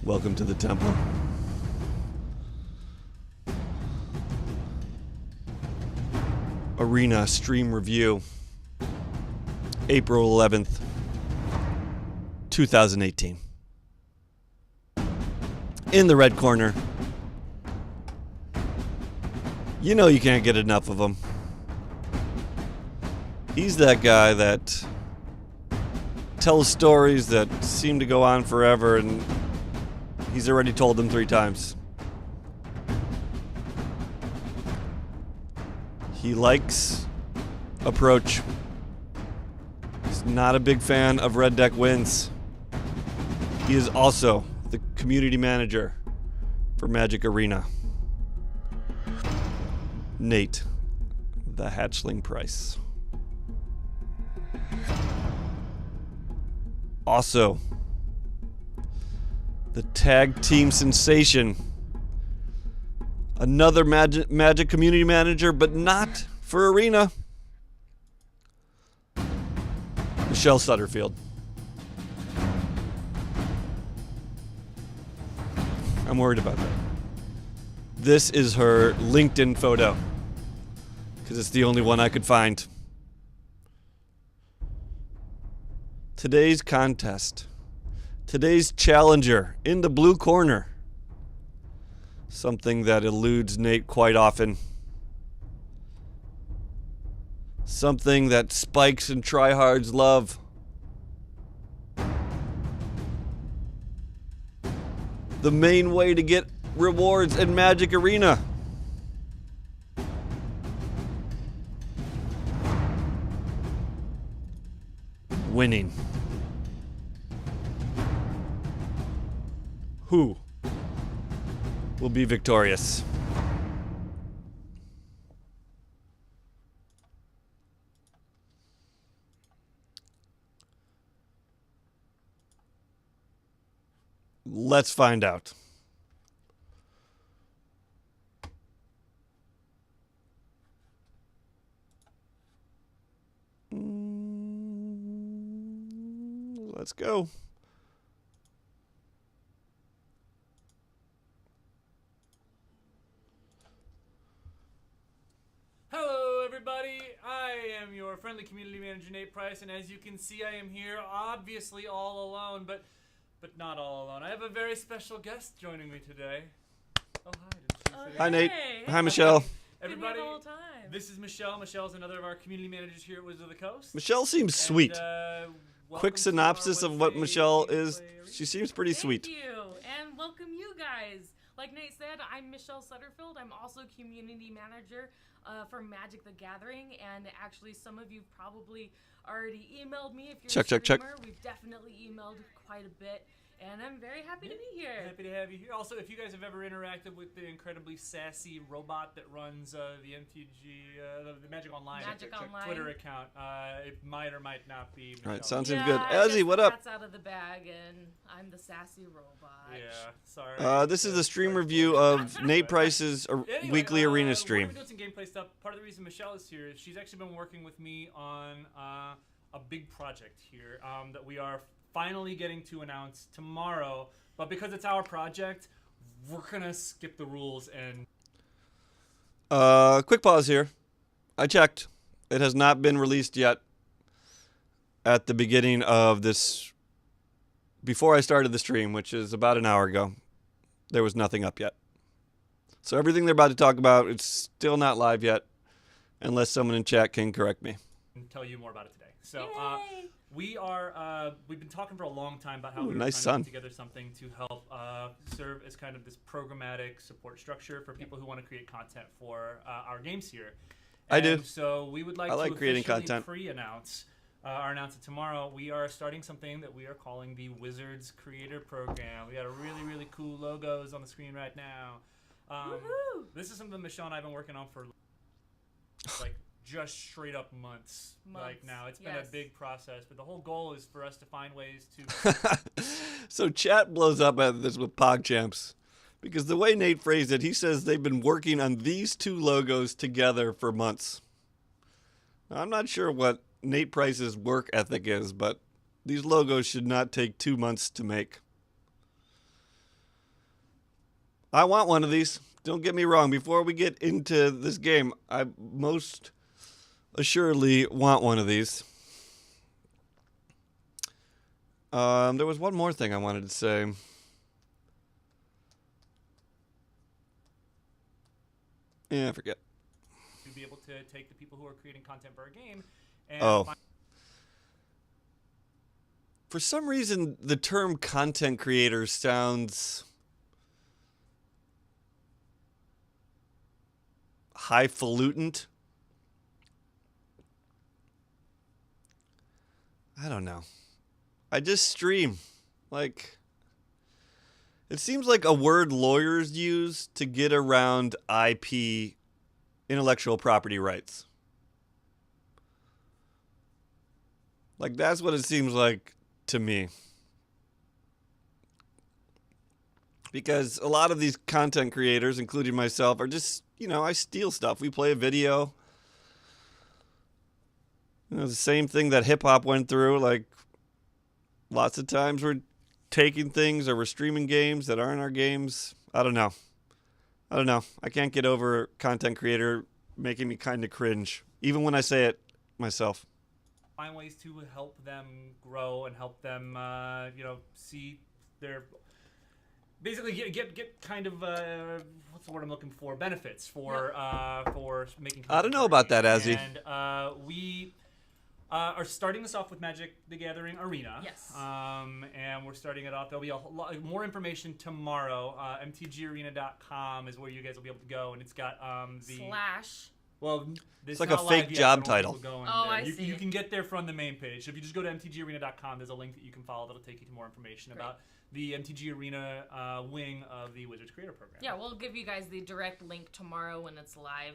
Welcome to the temple. Arena stream review. April 11th, 2018. In the red corner. You know you can't get enough of him. He's that guy that tells stories that seem to go on forever, and he's already told them 3 times. He likes approach. He's not a big fan of red deck wins. He is also the community manager for Magic Arena. Nate, the Hatchling Price. Also, the tag team sensation. Another Magic community manager, but not for Arena. Michelle Sutterfield. I'm worried about that. This is her LinkedIn photo, because it's the only one I could find. Today's contest. Today's challenger in the blue corner. Something that eludes Nate quite often. Something that Spikes and tryhards love. The main way to get rewards in Magic Arena. Winning. Who will be victorious? Let's find out. Let's go. Hello everybody, I am your friendly community manager Nate Price, and as you can see I am here obviously all alone, but not all alone. I have a very special guest joining me today. Oh hi. Hi Nate. Hi Michelle. Everybody, this is Michelle. Michelle's another of our community managers here at Wizards of the Coast. Michelle seems sweet. Quick Welcome synopsis to our of what Wednesday Michelle gameplay is. arena. She seems pretty sweet. Thank you, and welcome you guys. Like Nate said, I'm Michelle Sutterfield. I'm also community manager for Magic the Gathering, and actually some of you probably already emailed me. If you're a streamer, we've definitely emailed quite a bit. And I'm very happy to be here. Happy to have you here. Also, if you guys have ever interacted with the incredibly sassy robot that runs the MtG, the Magic Online, Twitter account, it might or might not be Michelle. All right, sounds good. Ozzy, what up? Cat's out of the bag, and I'm the sassy robot. Yeah, sorry. This is a stream review of Nate Price's weekly arena stream. We're doing some gameplay stuff. Part of the reason Michelle is here is she's actually been working with me on a big project here that we are finally getting to announce tomorrow, but because it's our project, we're gonna skip the rules and quick pause here. I checked. It has not been released yet. At the beginning of this, before I started the stream, which is about an hour ago, there was nothing up yet. So everything they're about to talk about, it's still not live yet, unless someone in chat can correct me. tell you more about it today. So we've been talking for a long time about how we're nice trying to put together something to help serve as kind of this programmatic support structure for people who want to create content for our games here. I do. So we would like to creating content. Pre-announce or announce it tomorrow. We are starting something that we are calling the Wizards Creator Program. We got a really cool logos on the screen right now. This is something Michelle and I have been working on for like just straight up months. Like now it's been a big process, but the whole goal is for us to find ways to So chat blows up at this with PogChamps because the way Nate phrased it, he says they've been working on these two logos together for months. Now, I'm not sure what Nate Price's work ethic is, but these logos should not take 2 months to make. I want one of these. Don't get me wrong. Before we get into this game, I most assuredly want one of these. There was one more thing I wanted to say. Yeah, I forget. To be able to take the people who are creating content for a game and For some reason, the term content creator sounds highfalutin. I don't know. I just stream. Like, it seems like a word lawyers use to get around IP, intellectual property rights. Like, that's what it seems like to me. Because a lot of these content creators, including myself, are just, I steal stuff. We play a video. The same thing that hip-hop went through. Like, lots of times we're taking things or we're streaming games that aren't our games. I don't know. I can't get over content creator making me kind of cringe, even when I say it myself. Find ways to help them grow and help them, see their basically get kind of what's the word I'm looking for? Benefits for making. I don't know about that, Azzy. And we are starting this off with Magic the Gathering Arena. Yes. And we're starting it off. There'll be a lot more information tomorrow. MtGarena.com is where you guys will be able to go, and it's got the / Well, it's like a fake job title. I see. You can get there from the main page. So if you just go to MtGarena.com, there's a link that you can follow that'll take you to more information about the MTG Arena wing of the Wizards Creator Program. Yeah, we'll give you guys the direct link tomorrow when it's live.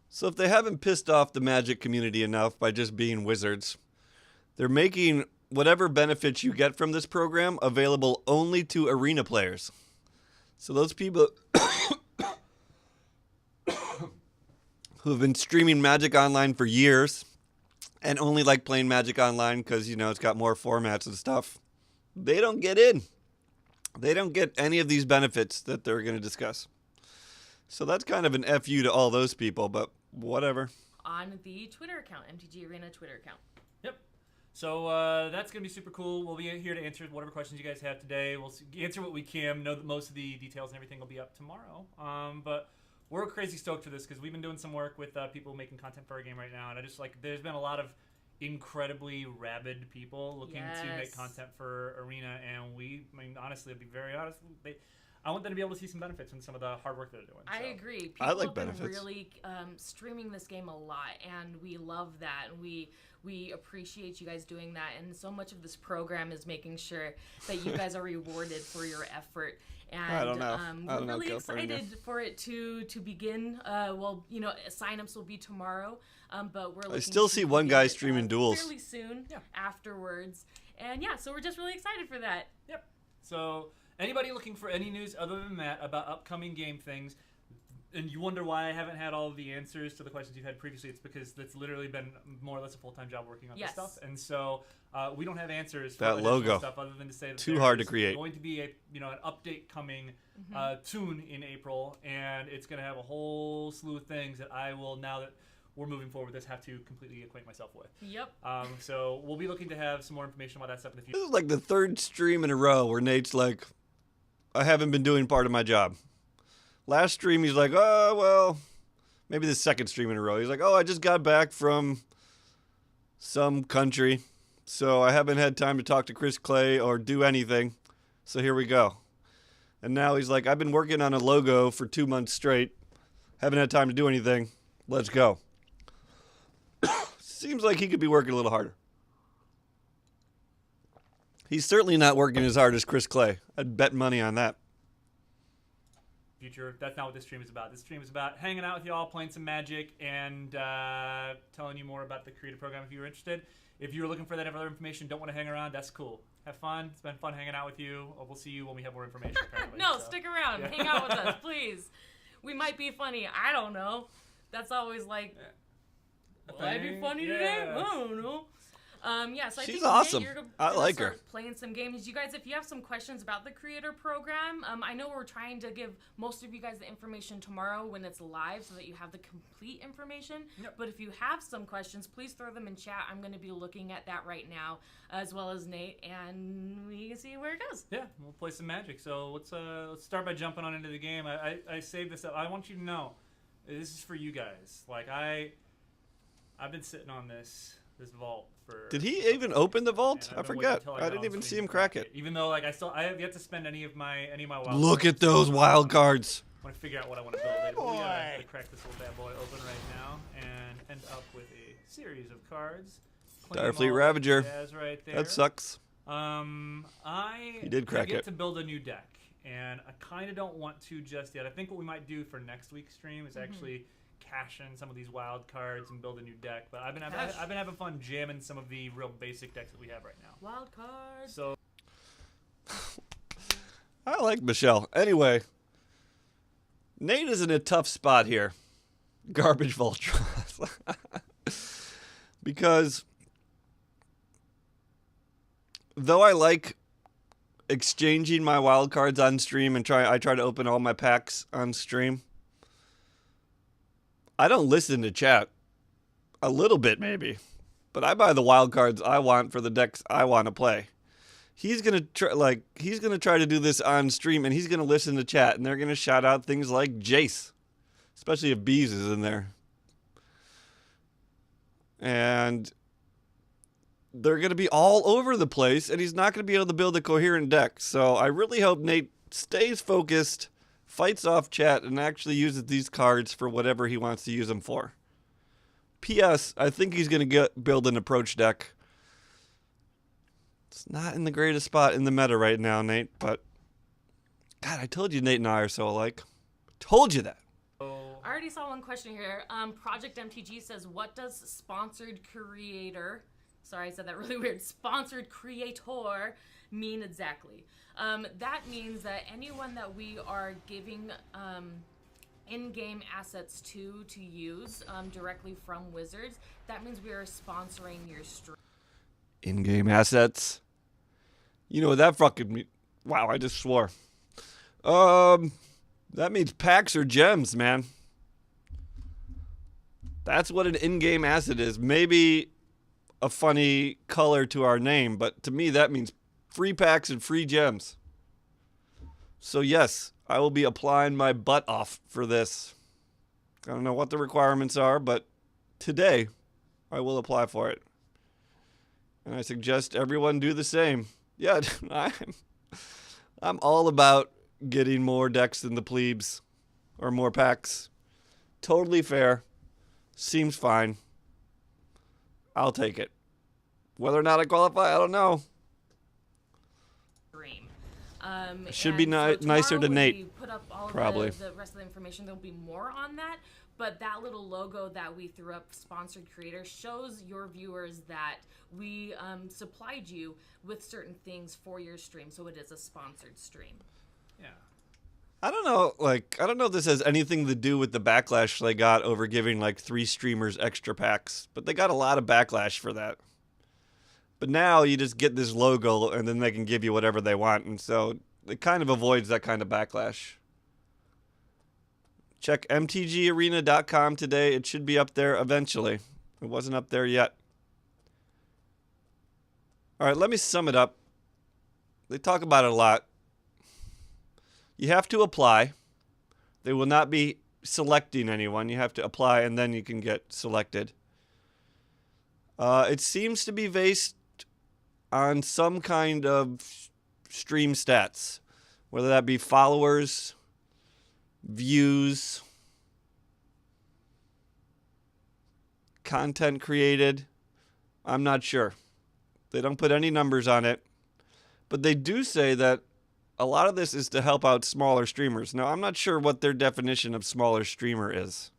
So if they haven't pissed off the Magic community enough by just being wizards, they're making whatever benefits you get from this program available only to Arena players. So those people who have been streaming Magic Online for years and only like playing Magic Online because, it's got more formats and stuff, they don't get in. They don't get any of these benefits that they're going to discuss. So that's kind of an FU to all those people, but whatever. On the Twitter account, MTG Arena Twitter account. Yep. So that's going to be super cool. We'll be here to answer whatever questions you guys have today. We'll answer what we can. Know that most of the details and everything will be up tomorrow. But we're crazy stoked for this because we've been doing some work with people making content for our game right now. And there's been a lot of incredibly rabid people looking to make content for Arena. And honestly, to be very honest, I want them to be able to see some benefits from some of the hard work they're doing. I agree. People I like have been benefits. really streaming this game a lot, and we love that. And we appreciate you guys doing that. And so much of this program is making sure that you guys are rewarded for your effort. And I don't know. We're really excited for it to begin. Signups will be tomorrow, but we're looking I still see one guy it, streaming duels fairly soon afterwards. And so we're just really excited for that. Yep. So anybody looking for any news other than that about upcoming game things, and you wonder why I haven't had all of the answers to the questions you've had previously, it's because that's literally been more or less a full-time job working on this stuff. And so we don't have answers for that logo stuff other than to say that too hard to create. There's going to be an update coming soon in April, and it's going to have a whole slew of things that I will, now that we're moving forward with this, have to completely acquaint myself with. Yep. So we'll be looking to have some more information about that stuff in the future. This is like the third stream in a row where Nate's like, I haven't been doing part of my job. Last stream, he's like, oh, well, maybe the second stream in a row. He's like, oh, I just got back from some country, so I haven't had time to talk to Chris Clay or do anything. So here we go. And now he's like, I've been working on a logo for 2 months straight. Haven't had time to do anything. Let's go. Seems like he could be working a little harder. He's certainly not working as hard as Chris Clay. I'd bet money on that. Future. That's not what this stream is about. This stream is about hanging out with y'all, playing some Magic, and telling you more about the creative program if you're interested. If you're looking for that other information, don't want to hang around, that's cool. Have fun. It's been fun hanging out with you. We'll see you when we have more information, apparently. Stick around. Yeah. Hang out with us, please. We might be funny. I don't know. That's always like, will I be funny today? I don't know. Yeah, so I She's think awesome. Nate, you're I gonna like start her. playing some games. You guys, if you have some questions about the creator program, I know we're trying to give most of you guys the information tomorrow when it's live so that you have the complete information. Yep. But if you have some questions, please throw them in chat. I'm going to be looking at that right now, as well as Nate, and we can see where it goes. Yeah, we'll play some Magic. So let's start by jumping on into the game. I saved this up. I want you to know, this is for you guys. Like I've been sitting on this vault for. Did he even open the vault? and I I've been forgot. waiting until I got didn't on even screen see to him crack it. Even though I have yet to spend any of my wild. Look cards. at those wild cards. I want to figure out what I want to build. We gotta crack this little bad boy open right now and end up with a series of cards. Claim Starfleet all Ravager. that jazz right there. That sucks. I did crack get it. to build a new deck, and I kind of don't want to just yet. I think what we might do for next week's stream is actually cash in some of these wild cards and build a new deck. But I've been having fun jamming some of the real basic decks that we have right now. Wild cards. So I like Michelle. Anyway, Nate is in a tough spot here. Garbage Voltron. Because though I like exchanging my wild cards on stream and I try to open all my packs on stream, I don't listen to chat. A little bit maybe. But I buy the wild cards I want for the decks I want to play. He's gonna try to do this on stream, and he's gonna listen to chat, and they're gonna shout out things like Jace, especially if Bees is in there, and they're gonna be all over the place, and he's not gonna be able to build a coherent deck. So I really hope Nate stays focused, fights off chat, and actually uses these cards for whatever he wants to use them for. P.S. I think he's gonna build an approach deck. It's not in the greatest spot in the meta right now, Nate, but God, I told you Nate and I are so alike. Told you that. I already saw one question here. Project MtG says, what does sponsored creator, sorry, I said that really weird, sponsored creator mean exactly? That means that anyone that we are giving in-game assets to use directly from Wizards, that means we are sponsoring your stream. In-game assets. You know what that fucking mean? Wow, I just swore. That means packs or gems, man. That's what an in-game asset is. Maybe a funny color to our name, but to me that means free packs and free gems. So yes, I will be applying my butt off for this. I don't know what the requirements are, but today I will apply for it. And I suggest everyone do the same. Yeah, I'm all about getting more decks than the plebes. Or more packs. Totally fair. Seems fine. I'll take it. Whether or not I qualify, I don't know. It should be nicer to Nate. We put up all probably. Of the rest of the information. There'll be more on that. But that little logo that we threw up, sponsored creator, shows your viewers that we supplied you with certain things for your stream. So it is a sponsored stream. yeah. I don't know if this has anything to do with the backlash they got over giving like 3 streamers extra packs. But they got a lot of backlash for that. But now you just get this logo and then they can give you whatever they want. And so it kind of avoids that kind of backlash. Check mtgarena.com today. It should be up there eventually. It wasn't up there yet. All right, let me sum it up. They talk about it a lot. You have to apply. They will not be selecting anyone. You have to apply and then you can get selected. It seems to be based on some kind of stream stats, whether that be followers, views, content created. I'm not sure. They don't put any numbers on it. But they do say that a lot of this is to help out smaller streamers. Now, I'm not sure what their definition of smaller streamer is.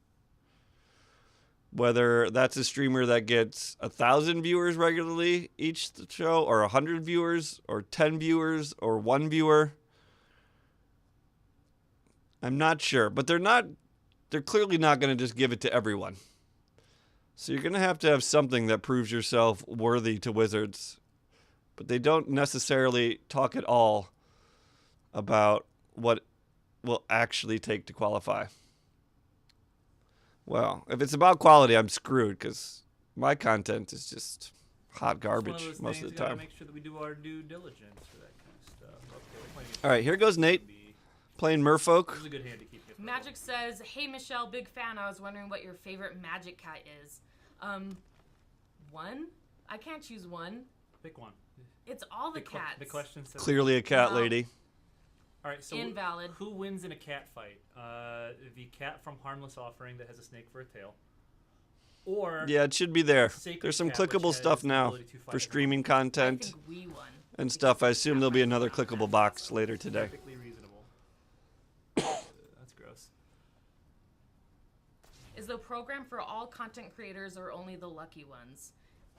Whether that's a streamer that gets 1,000 viewers regularly each show, or 100 viewers, or 10 viewers, or 1 viewer. I'm not sure. But they're clearly not going to just give it to everyone. So you're going to have something that proves yourself worthy to Wizards. But they don't necessarily talk at all about what will actually take to qualify. Well, if it's about quality, I'm screwed because my content is just hot garbage most of the time. Make sure that we do our due diligence for that kind of stuff. Okay, all right, here goes Nate playing Merfolk. This is a good hand to keep. Magic says, "Hey Michelle, big fan. I was wondering what your favorite Magic cat is." One? I can't choose one. Pick one. It's all the cats. The question says clearly a cat lady. All right, so invalid. Who wins in a cat fight? The cat from Harmless Offering that has a snake for a tail, or yeah, it should be there. Sacred There's some Cat, clickable which stuff has the now ability to fight for at streaming I content think we won. and stuff. I assume there'll be another clickable box later today. Perfectly reasonable. That's gross. Is the program for all content creators or only the lucky ones?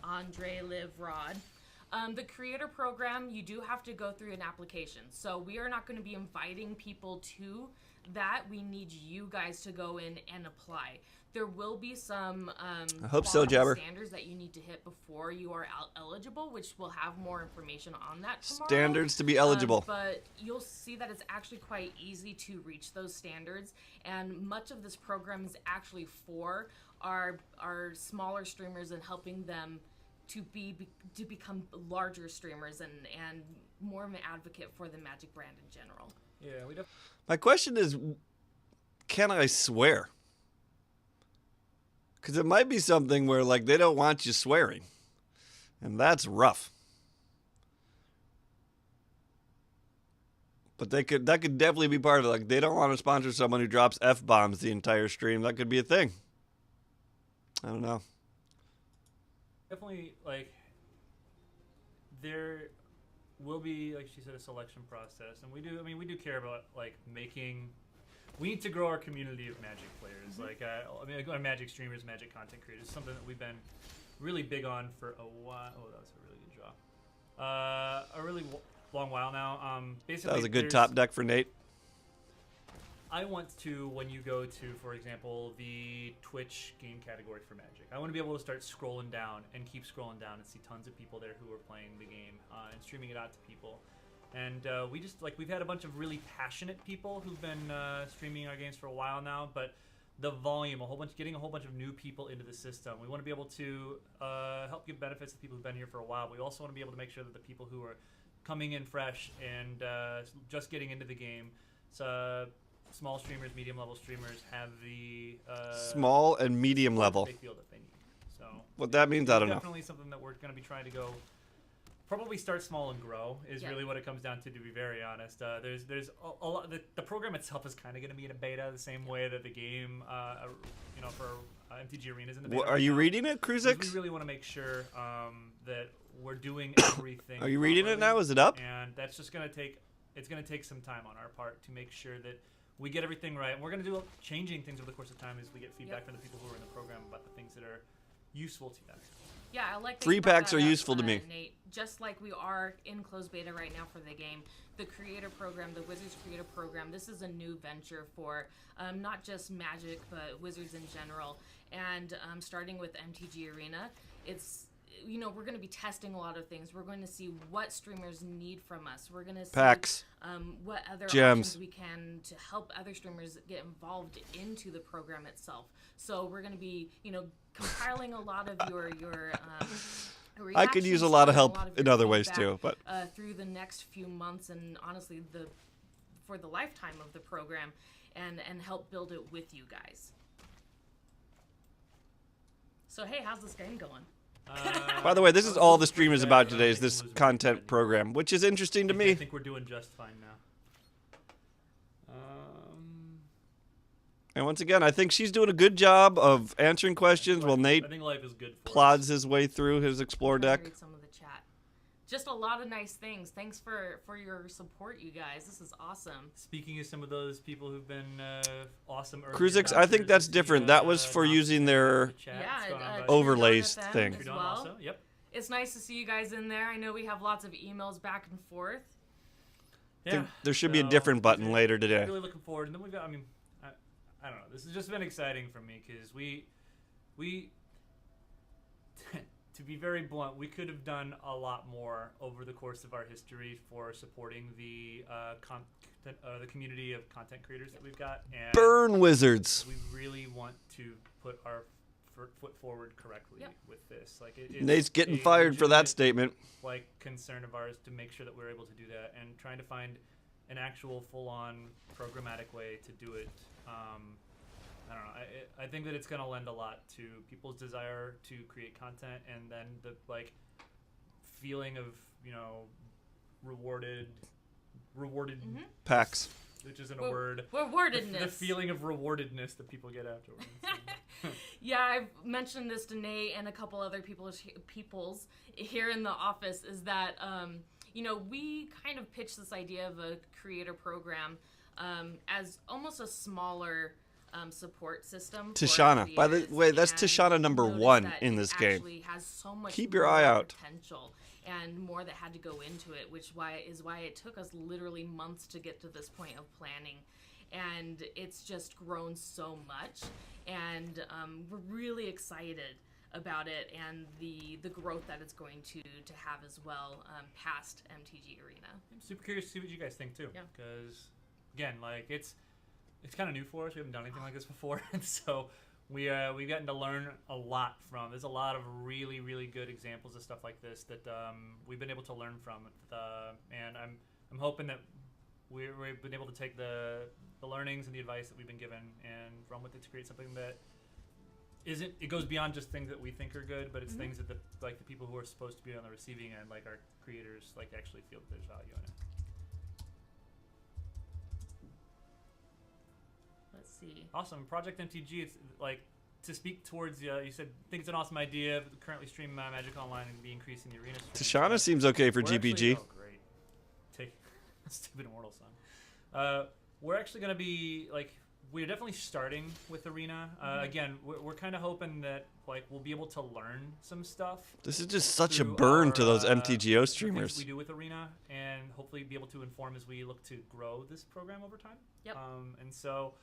Andre Live Rod. The creator program, you do have to go through an application. So we are not going to be inviting people to that. We need you guys to go in and apply. There will be some I hope so, Jabber. standards that you need to hit before you are eligible, which we'll have more information on that tomorrow. Standards to be eligible. But you'll see that it's actually quite easy to reach those standards, and much of this program is actually for our smaller streamers and helping them to become larger streamers and more of an advocate for the Magic brand in general. Yeah, My question is, can I swear? Because it might be something where like they don't want you swearing, and that's rough. But that could definitely be part of it. Like they don't want to sponsor someone who drops F-bombs the entire stream. That could be a thing. I don't know. definitely like there will be, like she said, a selection process, and we do care about like making. We need to grow our community of Magic players. Mm-hmm. Like our Magic streamers, Magic content creators, something that we've been really big on for a while. Oh, that was a really good draw. A really long while now. Basically, That was a good top deck for Nate. I want to, when you go to, for example, the Twitch game category for Magic, I want to be able to start scrolling down and keep scrolling down and see tons of people there who are playing the game and streaming it out to people. And we've had a bunch of really passionate people who've been streaming our games for a while now, but the volume, getting a whole bunch of new people into the system. We want to be able to help give benefits to people who've been here for a while, but we also want to be able to make sure that the people who are coming in fresh and just getting into the game, small streamers, medium level streamers, have the small and medium level. They feel that they need. So what that means, I don't know. Definitely something that we're going to be trying to go. Probably start small and grow is really what it comes down to be very honest. There's a lot. The program itself is kind of going to be in a beta the same way that the game, for MtG Arena is in the beta. Are you reading it, Kruzix? We really want to make sure that we're doing everything. Are you reading it now? Is it up? And that's just going to take. It's going to take some time on our part to make sure that we get everything right. And we're going to do changing things over the course of time as we get feedback from the people who are in the program about the things that are useful to them. Yeah, I like that free you brought packs that are up, useful to me. Nate, just like we are in closed beta right now for the game, the creator program, the Wizards creator program, this is a new venture for not just Magic, but Wizards in general. And starting with MTG Arena, we're going to be testing a lot of things. We're going to see what streamers need from us. We're going to see packs, what other gems options we can to help other streamers get involved into the program itself. So we're going to be, compiling a lot of your I could use a lot of help in other ways feedback, too, but through the next few months and honestly for the lifetime of the program and help build it with you guys. So hey, how's this game going? By the way, this is all the stream is about today, is this content program, which is interesting to me. I think we're doing just fine now. And once again, I think she's doing a good job of answering questions while Nate I think life is good for plods his way through his Explore I'm gonna deck. read some of the chat. Just a lot of nice things. Thanks for your support, you guys. This is awesome. Speaking of some of those people who've been awesome early Kruzix, I think adopters, that's the, different. That was for using their chat. Yeah, What's going on, buddy? overlays Trudon FM thing. as Trudon well. also? Yep. It's nice to see you guys in there. I know we have lots of emails back and forth. I think there should be a different button later today. Really looking forward, and then we've got. I don't know. This has just been exciting for me because we to be very blunt, we could have done a lot more over the course of our history for supporting the the community of content creators that we've got. And Burn Wizards. we really want to put our foot forward correctly with this. Like it's Nate's getting a fired for that legitimate, statement. like, concern of ours to make sure that we're able to do that, and trying to find an actual full-on programmatic way to do it. I don't know. I think that it's going to lend a lot to people's desire to create content, and then the feeling of rewarded, Packs. which isn't a word. Rewardedness. The feeling of rewardedness that people get afterwards. Yeah, I've mentioned this to Nate and a couple other people's here in the office, is that we kind of pitched this idea of a creator program as almost a smaller support system. Tishana. By the way, that's Tishana number 1 in this game. Actually has so much Keep your eye out. potential and more that had to go into it, which is why it took us literally months to get to this point of planning. And it's just grown so much, and we're really excited about it and the growth that it's going to have as well past MTG Arena. I'm super curious to see what you guys think too. Yeah. Because again, like it's kind of new for us. We haven't done anything like this before, and so we've gotten to learn a lot from. There's a lot of really, really good examples of stuff like this that we've been able to learn from, and I'm hoping that we've been able to take the learnings and the advice that we've been given and run with it to create something that it goes beyond just things that we think are good, but it's things that the people who are supposed to be on the receiving end, like our creators, like actually feel that there's value in it. Let's see. Awesome. Project MTG, it's like, to speak towards you said, think it's an awesome idea. Currently stream Magic Online and be increasing the arena stream. Tishana seems okay for We're GPG. actually- oh, great. Take stupid Immortal Sun. We're actually going to be, we're definitely starting with Arena. Again, we're kind of hoping that, we'll be able to learn some stuff. This is just such a through burn our, to those the MTGO things streamers. we do with Arena, and hopefully be able to inform as we look to grow this program over time. Yep. And so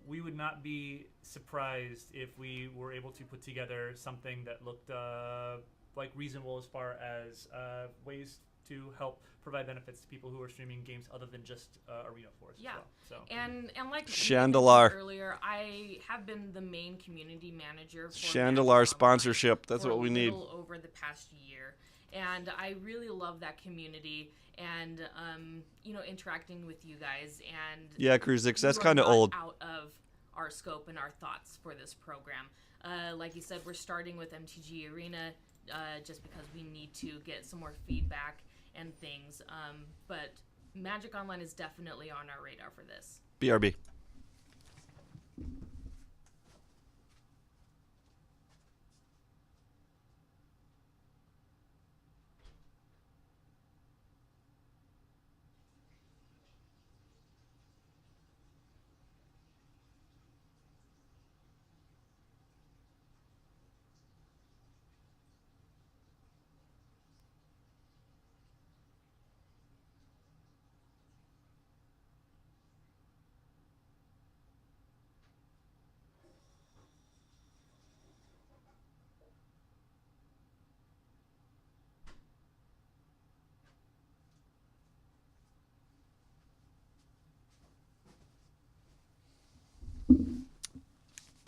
we would not be surprised if we were able to put together something that looked reasonable as far as ways to help provide benefits to people who are streaming games other than just Arena for us as well. So. And like Chandelar. earlier, I have been the main community manager for Chandelar Magic Online sponsorship. That's for what we a need. little over the past year, and I really love that community and interacting with you guys, and Yeah, Cruzix, that's we're kind of not old. out of our scope and our thoughts for this program. Like you said, we're starting with MTG Arena just because we need to get some more feedback and things, but Magic Online is definitely on our radar for this. BRB.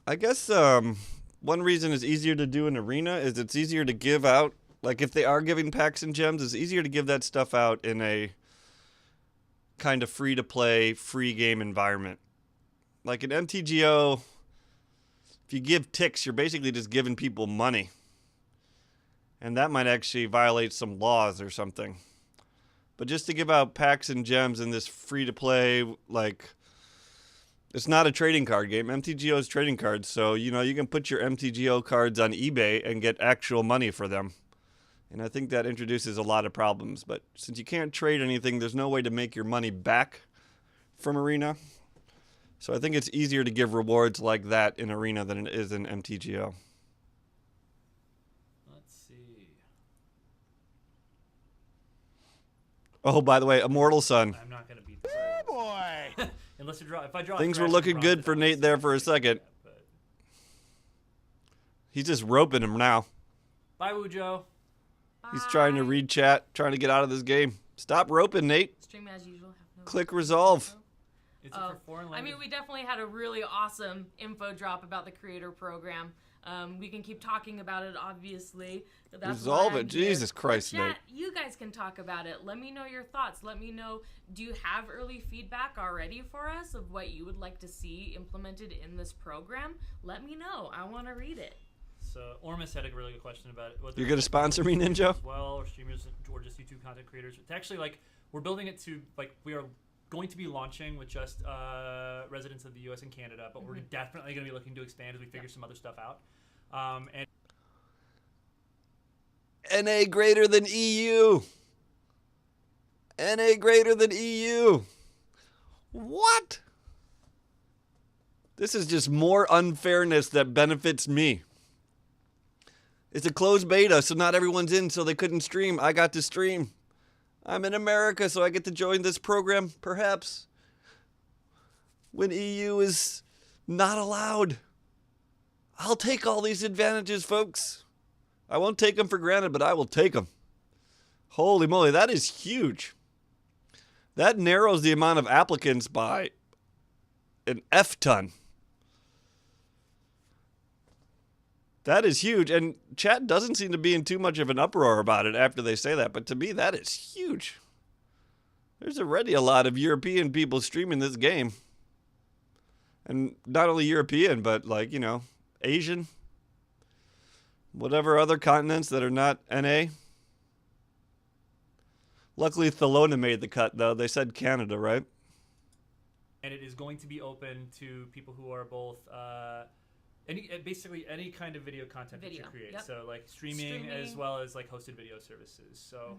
I guess one reason it's easier to do in Arena is it's easier to give out. Like, if they are giving packs and gems, it's easier to give that stuff out in a kind of free-to-play, free game environment. Like in MTGO, if you give ticks, you're basically just giving people money. And that might actually violate some laws or something. But just to give out packs and gems in this free-to-play, it's not a trading card game. MTGO is trading cards, so, you can put your MTGO cards on eBay and get actual money for them. And I think that introduces a lot of problems. But since you can't trade anything, there's no way to make your money back from Arena. So I think it's easier to give rewards like that in Arena than it is in MTGO. Let's see. Oh, by the way, Immortal Sun. I'm not going to beat this. Oh, boy! Unless you draw. If I draw Things were scratch looking and good bronze, for it's Nate there obviously for a not gonna second. do that, but He's just roping him now. Bye, Wujo. He's trying to Bye. read chat, trying to get out of this game. Stop roping, Nate. Stream as usual. Have no Click resolve. Is it for foreign I language? mean, we definitely had a really awesome info drop about the creator program. We can keep talking about it, obviously. That's Resolve why it. I'm here. Jesus Christ, But chat, Nate. you guys can talk about it. Let me know your thoughts. Let me know, do you have early feedback already for us of what you would like to see implemented in this program? Let me know. I want to read it. So Ormus had a really good question about it. You're gonna sponsor me, Ninja? As well, or streamers, or just YouTube content creators. It's actually like we're building it to like we are going to be launching with just residents of the U.S. and Canada, but we're definitely going to be looking to expand as we figure some other stuff out. And NA greater than EU. NA greater than EU. What? This is just more unfairness that benefits me. It's a closed beta, so not everyone's in, so they couldn't stream. I got to stream. I'm in America, so I get to join this program, perhaps. When EU is not allowed. I'll take all these advantages, folks. I won't take them for granted, but I will take them. Holy moly, that is huge. That narrows the amount of applicants by an F-ton. That is huge, and chat doesn't seem to be in too much of an uproar about it after they say that, but to me, that is huge. There's already a lot of European people streaming this game. And not only European, but like, you know, Asian. Whatever other continents that are not NA. Luckily, Thelona made the cut, though. They said Canada, right? and it is going to be open to people who are both basically any kind of video content that you create. Yep. So like streaming as well as like hosted video services. So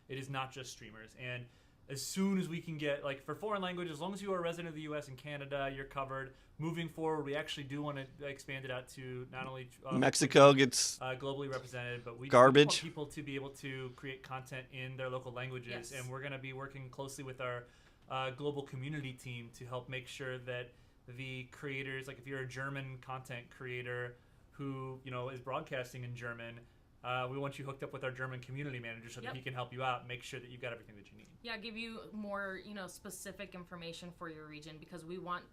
it is not just streamers. And as soon as we can get, like, for foreign language, as long as you are a resident of the U.S. and Canada, you're covered. Moving forward, we actually do want to expand it out to not only Mexico gets globally represented, but we garbage. want people to be able to create content in their local languages. Yes. And we're going to be working closely with our global community team to help make sure that the creators, like if you're a German content creator who, you know, is broadcasting in German, we want you hooked up with our German community manager so that he can help you out and make sure that you've got everything that you need. Yeah, give you more, specific information for your region, because we want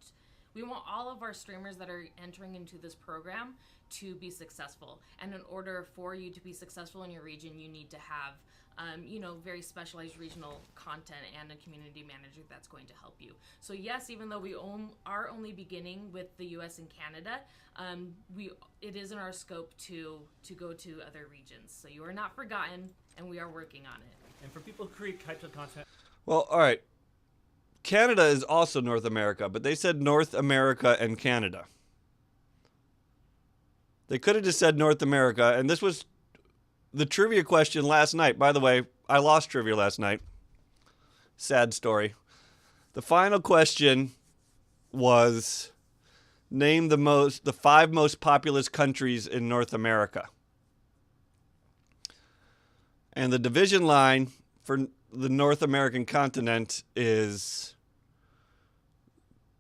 all of our streamers that are entering into this program to be successful. And in order for you to be successful in your region, you need to have very specialized regional content and a community manager that's going to help you. So yes, even though we are only beginning with the U.S. and Canada, it is in our scope to go to other regions. So you are not forgotten, and we are working on it. And for people who create types of content, Well, all right. Canada is also North America, but they said North America and Canada. They could have just said North America, and this was the trivia question last night. By the way, I lost trivia last night. Sad story. The final question was name the 5 most populous countries in North America. And the division line for the North American continent is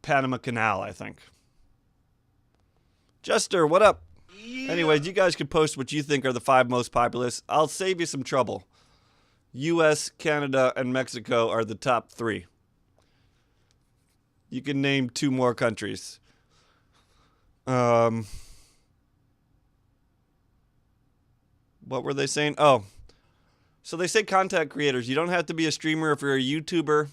Panama Canal, I think. Jester, what up? Yeah. Anyways, you guys can post what you think are the 5 most populous. I'll save you some trouble. U.S., Canada, and Mexico are the top 3. You can name 2 more countries. What were they saying? Oh. So they say content creators. You don't have to be a streamer if you're a YouTuber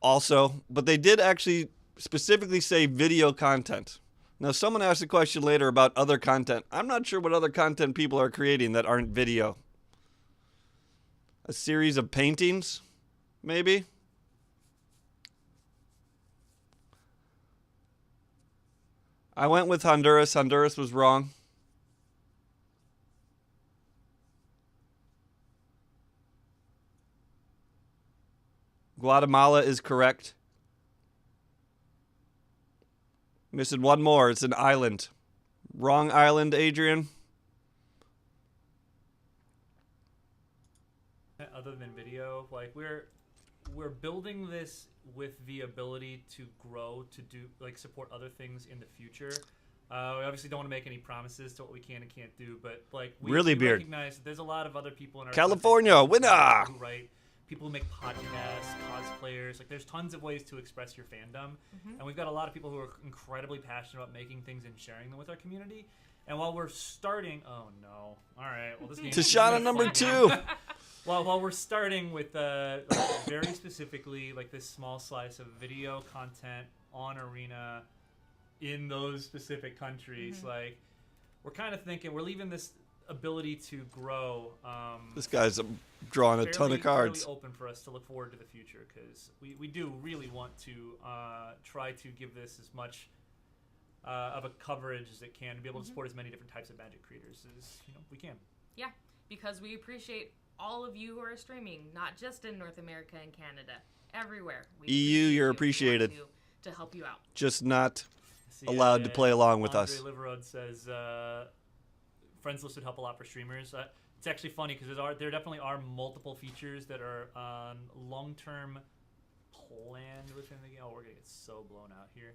also. But they did actually specifically say video content. Now, someone asked a question later about other content. I'm not sure what other content people are creating that aren't video. A series of paintings, maybe? I went with Honduras. Honduras was wrong. Guatemala is correct. Missing one more. It's an island. Wrong island, Adrian. other than video, like we're building this with the ability to grow, to do, like, support other things in the future. We obviously don't want to make any promises to what we can and can't do, but like we Really, Beard. recognize that there's a lot of other people in our California, country winner! who write, people who make podcasts, cosplayers. Like there's tons of ways to express your fandom, and we've got a lot of people who are incredibly passionate about making things and sharing them with our community. And while we're starting, oh no, all right, well this game Tashana number 2. While we're starting with like, very specifically like this small slice of video content on Arena in those specific countries, like we're kind of thinking we're leaving this ability to grow. This guy's drawing a ton of cards. Fairly open for us to look forward to the future because we do really want to try to give this as much of a coverage as it can to be able to support as many different types of Magic creators as we can. Yeah, because we appreciate all of you who are streaming, not just in North America and Canada, everywhere. We EU, you're appreciate appreciated. to help you out. Just not See, allowed to play along with us. Andre Liverode says friends list would help a lot for streamers. It's actually funny because there definitely are multiple features that are long-term planned within the game. Oh, we're gonna get so blown out here.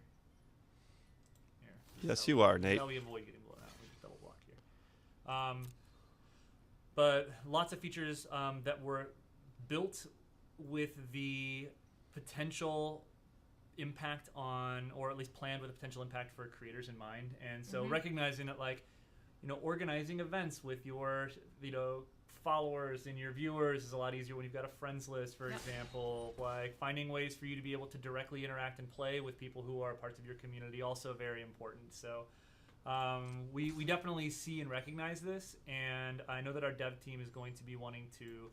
Yes, you are, Nate. Now we avoid getting blown out. We just double block here. But lots of features that were built with the potential impact on, or at least planned with a potential impact for creators in mind. And so recognizing that, like, organizing events with your, followers and your viewers is a lot easier when you've got a friends list, for example. Like, finding ways for you to be able to directly interact and play with people who are parts of your community, also very important. So we definitely see and recognize this, and I know that our dev team is going to be wanting to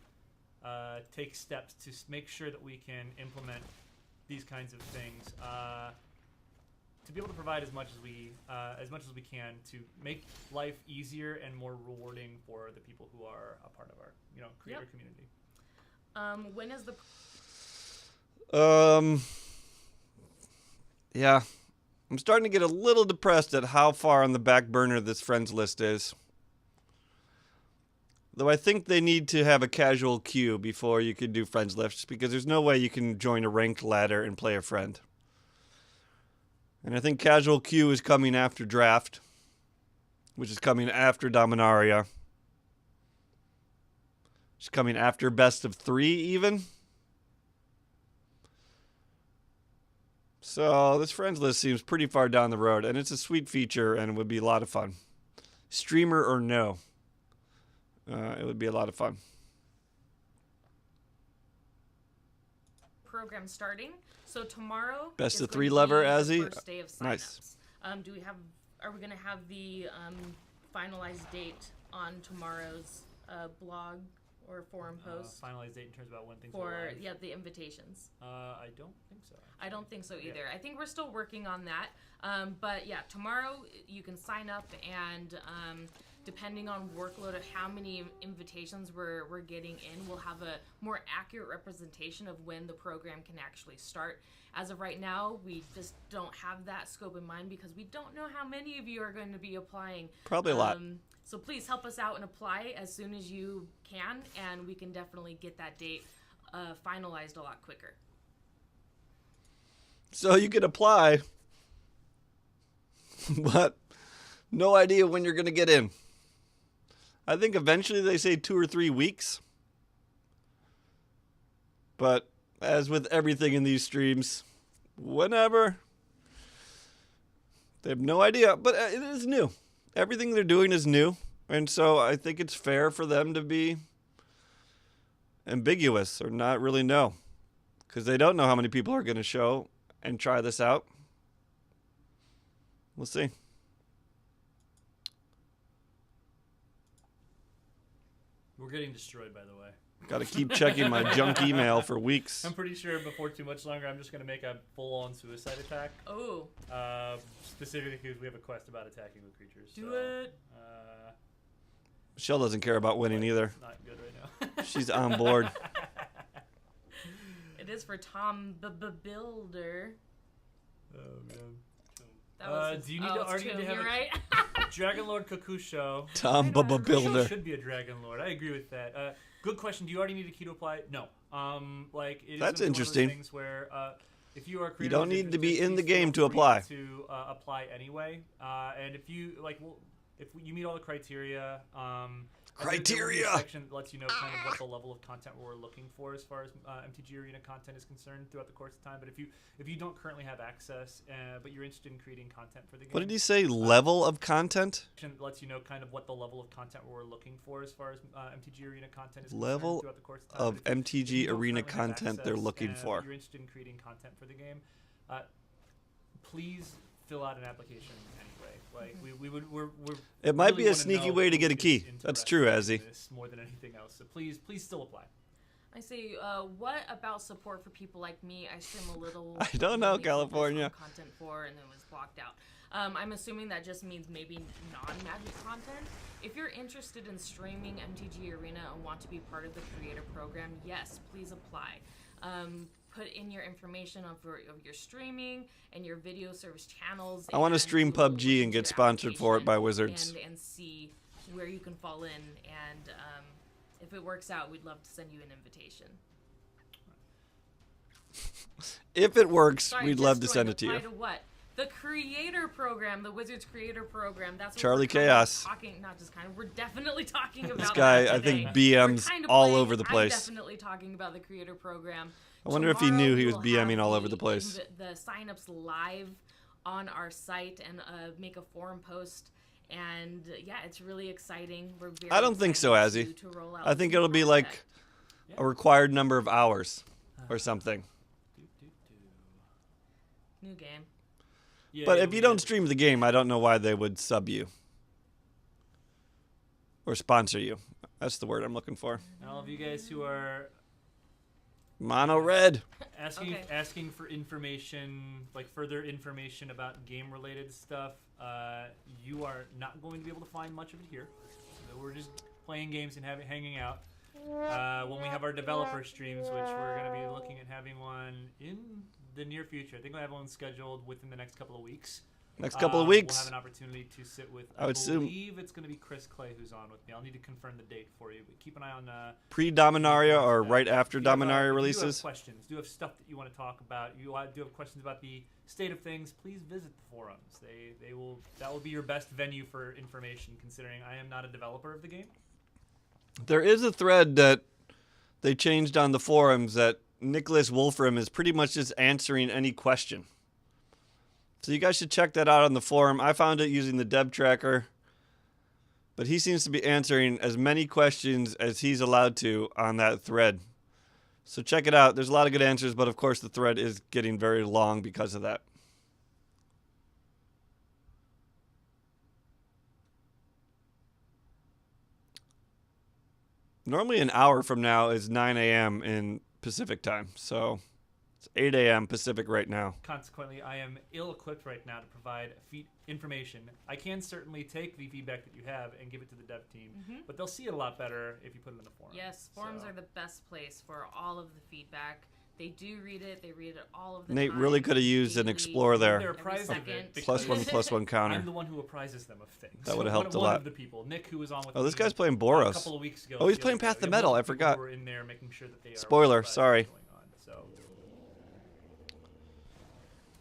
take steps to make sure that we can implement these kinds of things to be able to provide as much as we can to make life easier and more rewarding for the people who are a part of our creator community. When is the Yeah, I'm starting to get a little depressed at how far on the back burner this friends list is. Though I think they need to have a casual queue before you can do friends lists, because there's no way you can join a ranked ladder and play a friend. And I think casual queue is coming after draft, which is coming after Dominaria. It's coming after best of 3 even. So this friends list seems pretty far down the road, and it's a sweet feature and it would be a lot of fun. Streamer or no, it would be a lot of fun. program starting? So tomorrow Best is of going 3 to lever, be the Azzy. first day of signups. Nice. Are we going to have the finalized date on tomorrow's blog or forum post Finalized date in terms about when things for are live? the invitations? I don't think so. I don't think so either. Yeah. I think we're still working on that. But yeah, tomorrow you can sign up, and depending on workload of how many invitations we're getting in, we'll have a more accurate representation of when the program can actually start. As of right now, we just don't have that scope in mind because we don't know how many of you are going to be applying. Probably a lot. So please help us out and apply as soon as you can, and we can definitely get that date finalized a lot quicker. So you can apply, but no idea when you're going to get in. I think eventually they say 2 or 3 weeks. But as with everything in these streams, whenever, they have no idea. But it is new. Everything they're doing is new. And so I think it's fair for them to be ambiguous or not really know. Because they don't know how many people are going to show and try this out. We'll see. We're getting destroyed, by the way. Got to keep checking my junk email for weeks. I'm pretty sure before too much longer, I'm just going to make a full-on suicide attack. Oh. Specifically because we have a quest about attacking the creatures. Do it. Michelle doesn't care about winning either. It's not good right now. She's on board. It is for Tom Builder. Oh, man. That was do you need to already Tomb, have you're a right. Dragon Lord Kakusho? Tom Bubba Kakusho Builder. should be a Dragon Lord. I agree with that. Good question. Do you already need a key to apply? No. Like it is That's gonna be interesting. One of those things where If you are a You creator don't who's need to be interested, in the please game feel to free apply. To apply anyway, and if you like, if you meet all the criteria, there will be a Criteria! section that lets you know kind of what the level of content we're looking for as far as MTG Arena content is concerned throughout the course of time. But if you don't currently have access, but you're interested in creating content for the game, What did he say? Level of content? section that lets you know kind of what the level of content we're looking for as far as MTG Arena content is Level concerned throughout the course of time. of But if you MTG don't Arena currently have content they're access, looking but for. you're interested in creating content for the game, please fill out an application anyway. Like we're It might really be a wanna sneaky know way to who get a is key. That's true, interested in Azzy. this more than anything else. So please still apply. I say, what about support for people like me? I stream a little. I don't know, really focused on California. Content for, and then was blocked out. I'm assuming that just means maybe non-Magic content. If you're interested in streaming MTG Arena and want to be part of the creator program, yes, please apply. Put in your information of your streaming and your video service channels. I want to and stream we'll look PUBG and into get your sponsored for it by application Wizards. and see where you can fall in. And if it works out, we'd love to send you an invitation. If it works, Sorry, we'd just love to joined. send it to Apply you. to what? The creator program, the Wizards creator program. That's what Charlie we're kind Chaos. of talking, not just kind of. We're definitely talking about This that guy, I today. think, BMs We're kind of all playing- over the place. I'm definitely talking about the creator program. I wonder if he knew he was Tomorrow BMing we'll all have over the place. The signups live on our site and make a forum post. And yeah, it's really exciting. We're very I don't think so, excited Azzy. to roll out I think this it'll new be like project. a required number of hours or something. New game. Yeah, But yeah, if we you don't did. stream the game, I don't know why they would sub you or sponsor you. That's the word I'm looking for. And all of you guys who are Mono red. asking for information, like further information about game-related stuff, you are not going to be able to find much of it here. So we're just playing games and hanging out. When we have our developer streams, which we're going to be looking at having one in the near future. I think we'll have one scheduled within the next couple of weeks. Next couple of We'll weeks. have an opportunity to sit with, I would assume- believe it's going to be Chris Clay who's on with me. I'll need to confirm the date for you, but keep an eye on Pre-Dominaria or right after if you have, Dominaria if you have releases. questions, do you have stuff that you want to talk about, do you have questions about the state of things, please visit the forums. That will be your best venue for information, considering I am not a developer of the game. There is a thread that they changed on the forums that Nicholas Wolfram is pretty much just answering any question. So you guys should check that out on the forum. I found it using the Deb tracker. But he seems to be answering as many questions as he's allowed to on that thread. So check it out. There's a lot of good answers, but of course the thread is getting very long because of that. Normally an hour from now is 9 a.m. in Pacific time. So it's 8 a.m. Pacific right now. Consequently, I am ill-equipped right now to provide information. I can certainly take the feedback that you have and give it to the dev team, but they'll see it a lot better if you put it in the forum. Yes, forums are the best place for all of the feedback. They do read it. They read it all of the Nate time. really could have used an daily, Explorer They're there. apprised of it second. because +1/+1 counter. I'm the one who apprises them of things. That would've helped a one lot. of the people, Nick, who was on with Oh, this me guy's playing a Boros. couple of weeks ago. Oh, he's the playing other Path day. the We have Metal. one I of the people forgot. who are in there making sure that they are Spoiler, apprised of sorry. what's going on, so.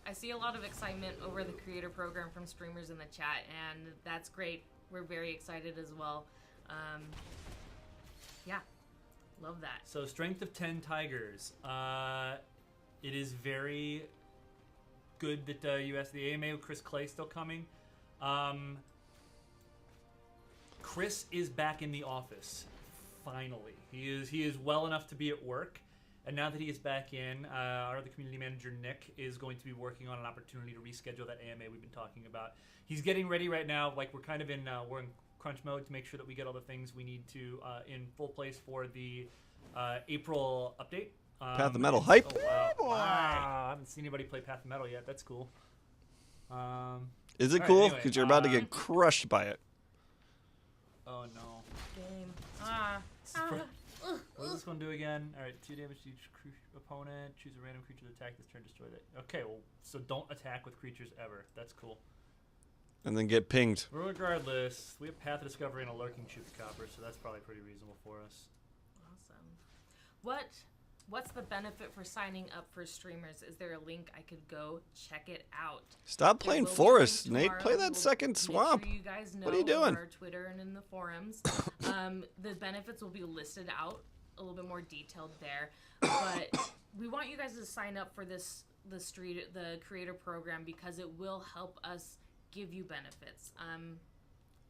I see a lot of excitement over the creator program from streamers in the chat, and that's great. We're very excited as well. Yeah, love that. So strength of 10 Tigers. It is very good that you asked the AMA with Chris Clay still coming. Chris is back in the office. Finally, he is well enough to be at work, and now that he is back in, our other community manager Nick is going to be working on an opportunity to reschedule that AMA we've been talking about. He's getting ready right now. Like we're kind of in crunch mode to make sure that we get all the things we need to in full place for the April update. Path of Metal hype. Oh, wow. I haven't seen anybody play Path of Metal yet. That's cool. Is it All right, cool? anyway, Because you're about to get crushed by it. Oh no. Game. What does this one do again? Alright, 2 damage to each opponent. Choose a random creature to attack this turn, destroy that. Okay, well, so don't attack with creatures ever. That's cool. And then get pinged. Regardless, we have Path of Discovery and a Lurking Chupacabra, so that's probably pretty reasonable for us. Awesome. What What's the benefit for signing up for streamers? Is there a link I could go check it out? Stop There playing will be a Forest, link Nate. tomorrow. Play that We'll second make swamp. Sure you guys know What are you doing? on our Twitter and in the forums. The benefits will be listed out a little bit more detailed there. But we want you guys to sign up for the creator program because it will help us give you benefits.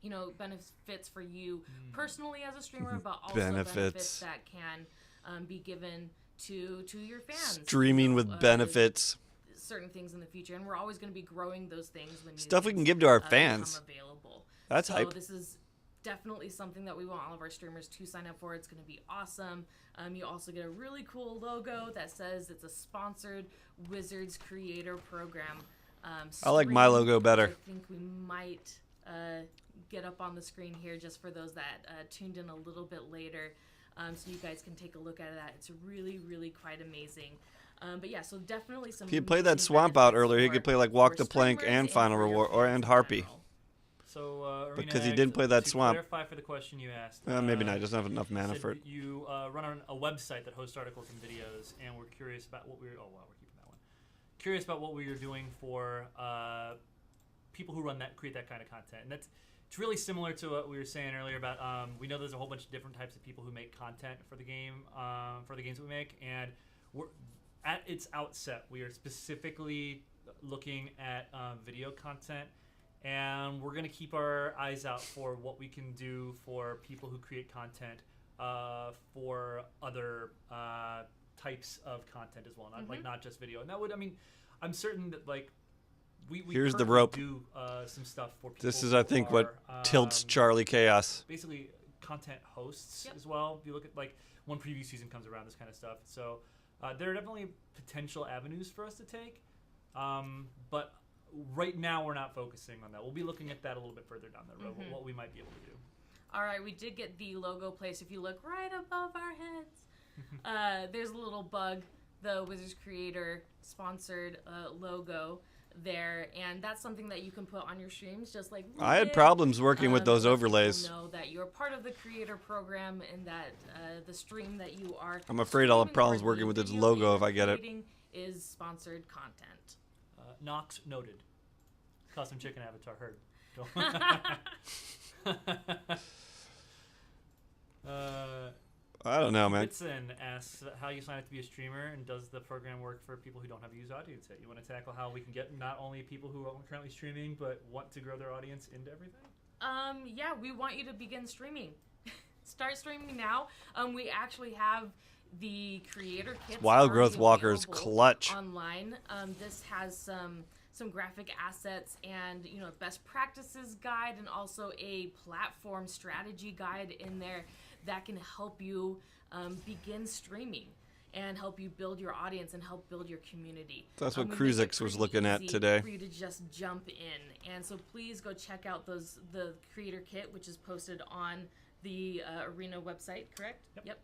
You know, benefits for you personally as a streamer, but also benefits that can be given to your fans. Streaming with benefits. Certain things in the future, and we're always going to be growing those things when Stuff we can give to our fans. become available. That's so hype. This is definitely something that we want all of our streamers to sign up for. It's going to be awesome. You also get a really cool logo that says it's a sponsored Wizards creator program. I like my logo better. I think we might get up on the screen here just for those that tuned in a little bit later, so you guys can take a look at that. It's really, really quite amazing. But yeah, so definitely some. If he played that swamp out earlier, he could play like Walk the Plank and Final Reward and Harpy. So, Because he didn't play that swamp. To clarify for the question you asked. Maybe not. He doesn't have enough mana for it. You run on a website that hosts articles and videos, and we're curious about what we're. Oh wow, we're keeping that one. Curious about what we are doing for people who create that kind of content, and it's really similar to what we were saying earlier about. We know there's a whole bunch of different types of people who make content for the game, for the games we make, and we're at its outset. We are specifically looking at video content. And we're going to keep our eyes out for what we can do for people who create content for other types of content as well, not just video. And that would, I'm certain that we here's the rope. Do some stuff for people. This is, I think, what tilts Charlie Chaos. Basically, content hosts as well. If you look at when preview season comes around, this kind of stuff. So there are definitely potential avenues for us to take, but. Right now, we're not focusing on that. We'll be looking at that a little bit further down the road, what we might be able to do. All right, we did get the logo placed. If you look right above our heads, there's a little bug, the Wizards Creator sponsored logo there, and that's something that you can put on your streams, just like we I had did. problems working with those overlays. Know that you're part of the creator program and that the stream that you are. I'm afraid I'll have problems working with this logo if I get it. Is sponsored content. Knox noted. Custom chicken avatar heard. I don't know, man. Whitson asks how you sign up to be a streamer, and does the program work for people who don't have a user audience yet? You want to tackle how we can get not only people who are currently streaming, but want to grow their audience into everything? Yeah, we want you to begin streaming. Start streaming now. We actually have the creator kits. Wild Growth Walker's clutch online. This has some graphic assets and best practices guide, and also a platform strategy guide in there that can help you begin streaming and help you build your audience and help build your community. That's what Kruzix was looking at today. For you to just jump in, and so please go check out the creator kit, which is posted on the Arena website. Correct? Yep.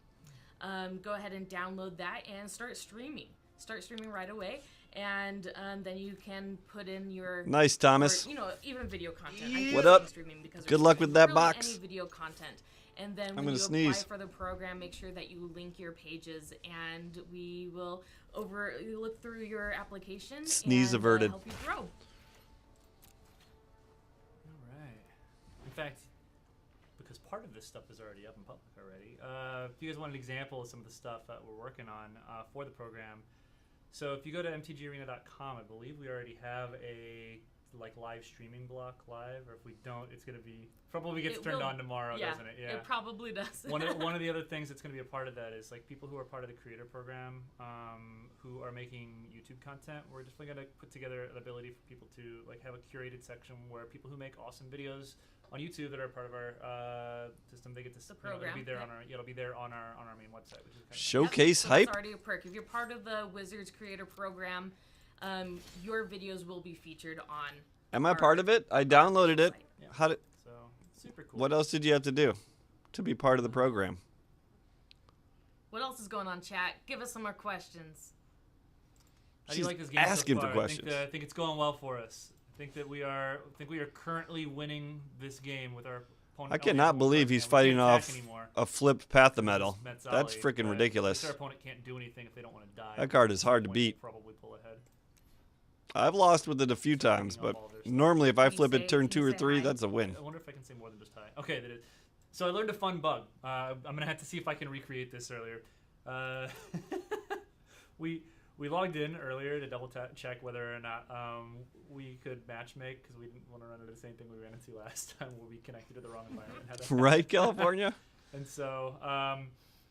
Go ahead and download that and start streaming. Start streaming right away, and then you can put in your nice Thomas. Or, even video content. What up? Because good luck with that really box. Any video content, and then I'm when you sneeze. apply for the program, make sure that you link your pages, and we will look through your application. Sneeze and, averted. Help you grow. All right. In fact. Because part of this stuff is already up in public already. If you guys want an example of some of the stuff that we're working on for the program, so if you go to mtgarena.com, I believe we already have a live streaming block live, or if we don't, it's going to be probably gets turned on tomorrow, doesn't it? Yeah, it probably does. one of the other things that's going to be a part of that is people who are part of the creator program, who are making YouTube content. We're definitely going to put together an ability for people to have a curated section where people who make awesome videos on YouTube that are part of our system, they get to program. It'll be there it'll be there on our main website, which is kind of showcase so hype. That's already a perk. If you're part of the Wizards Creator Program, your videos will be featured on. Am I part of it? I downloaded it. Yeah. How did? So super cool. What else did you have to do to be part of the program? What else is going on, chat? Give us some more questions. How do you She's like this game asking so far? for questions. I think it's going well for us. I think we are currently winning this game with our opponent. I cannot believe he's fighting off a flipped Pathometal. That's freaking ridiculous. Our opponent can't do anything if they don't want to die. That card is hard to beat. Probably pull ahead. I've lost with it a few times, but normally if I flip it turn 2 or 3, that's a win. I wonder if I can say more than just high. Okay, that is. So I learned a fun bug. I'm gonna have to see if I can recreate this earlier. We logged in earlier to double check whether or not we could match make because we didn't want to run into the same thing we ran into last time where we connected to the wrong environment. Right, California? And so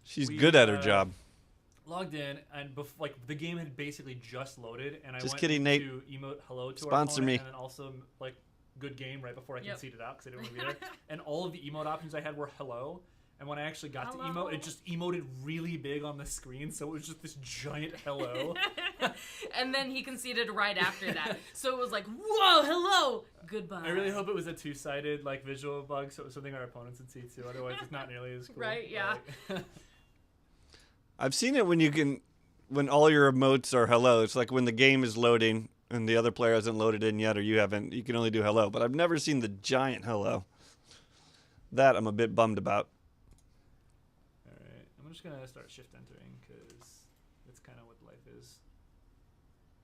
she's good at her job. Logged in and like the game had basically just loaded and I just went kidding, Nate. to emote hello to Sponsor our opponent me. and then also like good game right before I conceded out because I didn't want to be there. And all of the emote options I had were hello. And when I actually got to emote, it just emoted really big on the screen, so it was just this giant hello. And then he conceded right after that. So it was like, whoa, hello, goodbye. I really hope it was a two-sided like visual bug, so it was something our opponents would see too. Otherwise, it's not nearly as cool. Right? Yeah. Like, I've seen it when all your emotes are hello. It's like when the game is loading and the other player hasn't loaded in yet, or you haven't. You can only do hello. But I've never seen the giant hello. That I'm a bit bummed about. I'm just gonna start shift entering because that's kind of what life is.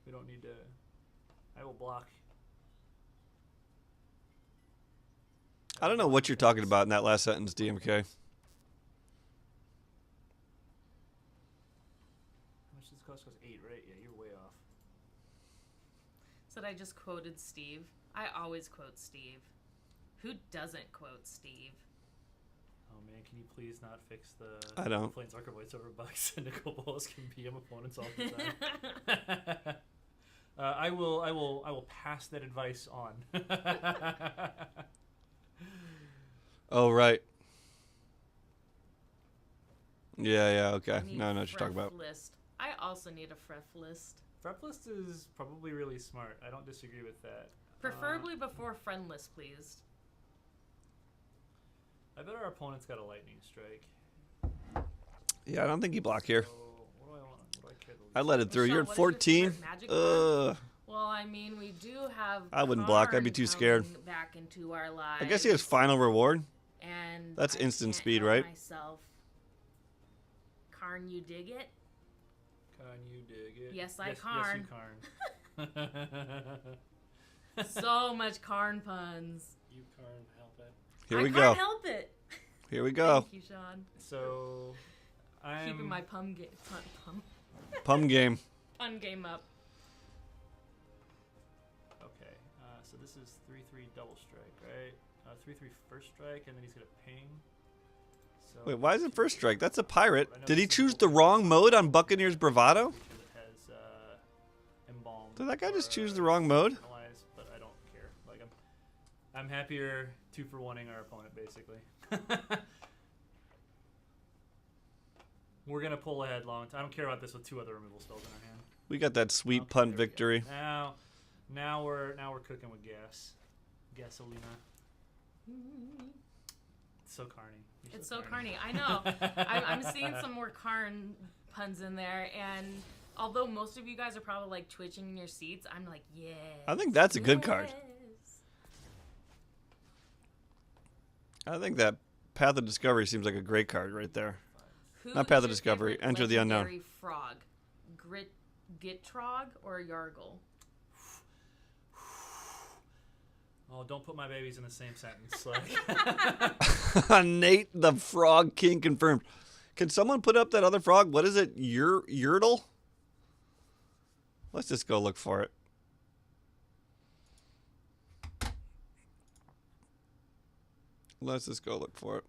We don't need to. I will block. I don't know what you're talking about in that last sentence, DMK. How much does this cost? Cost 8, right? Yeah, you're way off. Said I just quoted Steve. I always quote Steve. Who doesn't quote Steve? Oh man, can you please not fix the I don't. Planeswalker voiceover bugs and Nicol Bolas can PM opponents all the time? I will pass that advice on. Oh right. Yeah, okay. Now I know what you're talking about. List. I also need a fref list. Frep list is probably really smart. I don't disagree with that. Preferably before friend list, please. I bet our opponent's got a lightning strike. Yeah, I don't think you block here. So, what do I want? What do I care the least I let it through. Michelle, You're at what is your 14. favorite Magic card? Ugh. Well, I mean, we do have. I wouldn't block. I'd be too scared. Karn back into our lives. I guess he has final reward. And That's I instant can't speed, help right? Myself. Karn, you dig it? Can you dig it? Yes, I Yes, Karn. you Karn. So much Karn puns. You Karn, help it. Here we I go. can't help it. Here we go. Thank you, Sean. So, I'm Keeping my pun Pum game. game up. Okay, so this is 3/3 double strike, right? 3/3 first strike, and then he's gonna ping. So Wait, why is it first strike? That's a pirate. I know Did he this is choose the wrong mode on Buccaneer's Bravado? because it has embalm. Did that guy just choose or the wrong mode? personalized, but I don't care. Like I'm happier 2-for-1ing our opponent basically. We're gonna pull ahead long time. I don't care about this with 2 other removal spells in our hand. We got that sweet Okay, punt there we go. victory. Now we're cooking with gas. Gasolina. It's so carny. You're It's so carny. I know. I'm seeing some more Karn puns in there, and although most of you guys are probably like twitching in your seats, I'm like, yeah. I think that's a good card. I think that Path of Discovery seems like a great card right there. Not Path of Discovery, Enter the Unknown. Legendary frog, Gitrog or Yargle? Oh, don't put my babies in the same sentence. Like, Nate the Frog King confirmed. Can someone put up that other frog? What is it? Yurtle? Let's just go look for it. Let's just go look for it.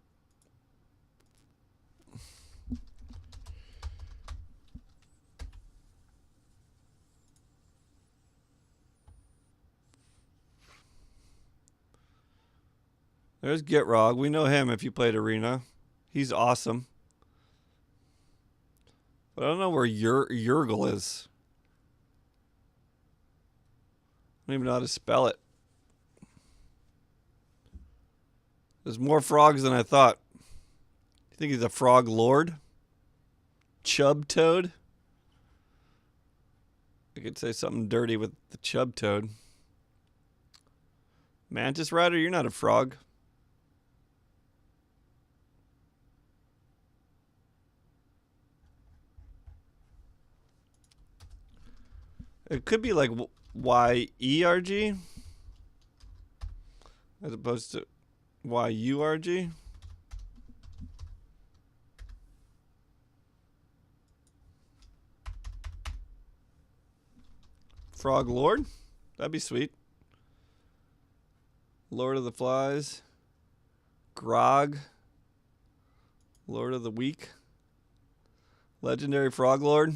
There's Gitrog. We know him if you played Arena. He's awesome. But I don't know where Yurgle is. I don't even know how to spell it. There's more frogs than I thought. You think he's a frog lord? Chub toad? I could say something dirty with the chub toad. Mantis Rider, you're not a frog. It could be like YERG as opposed to YURG. Frog Lord? That'd be sweet. Lord of the Flies. Grog. Lord of the Week. Legendary Frog Lord.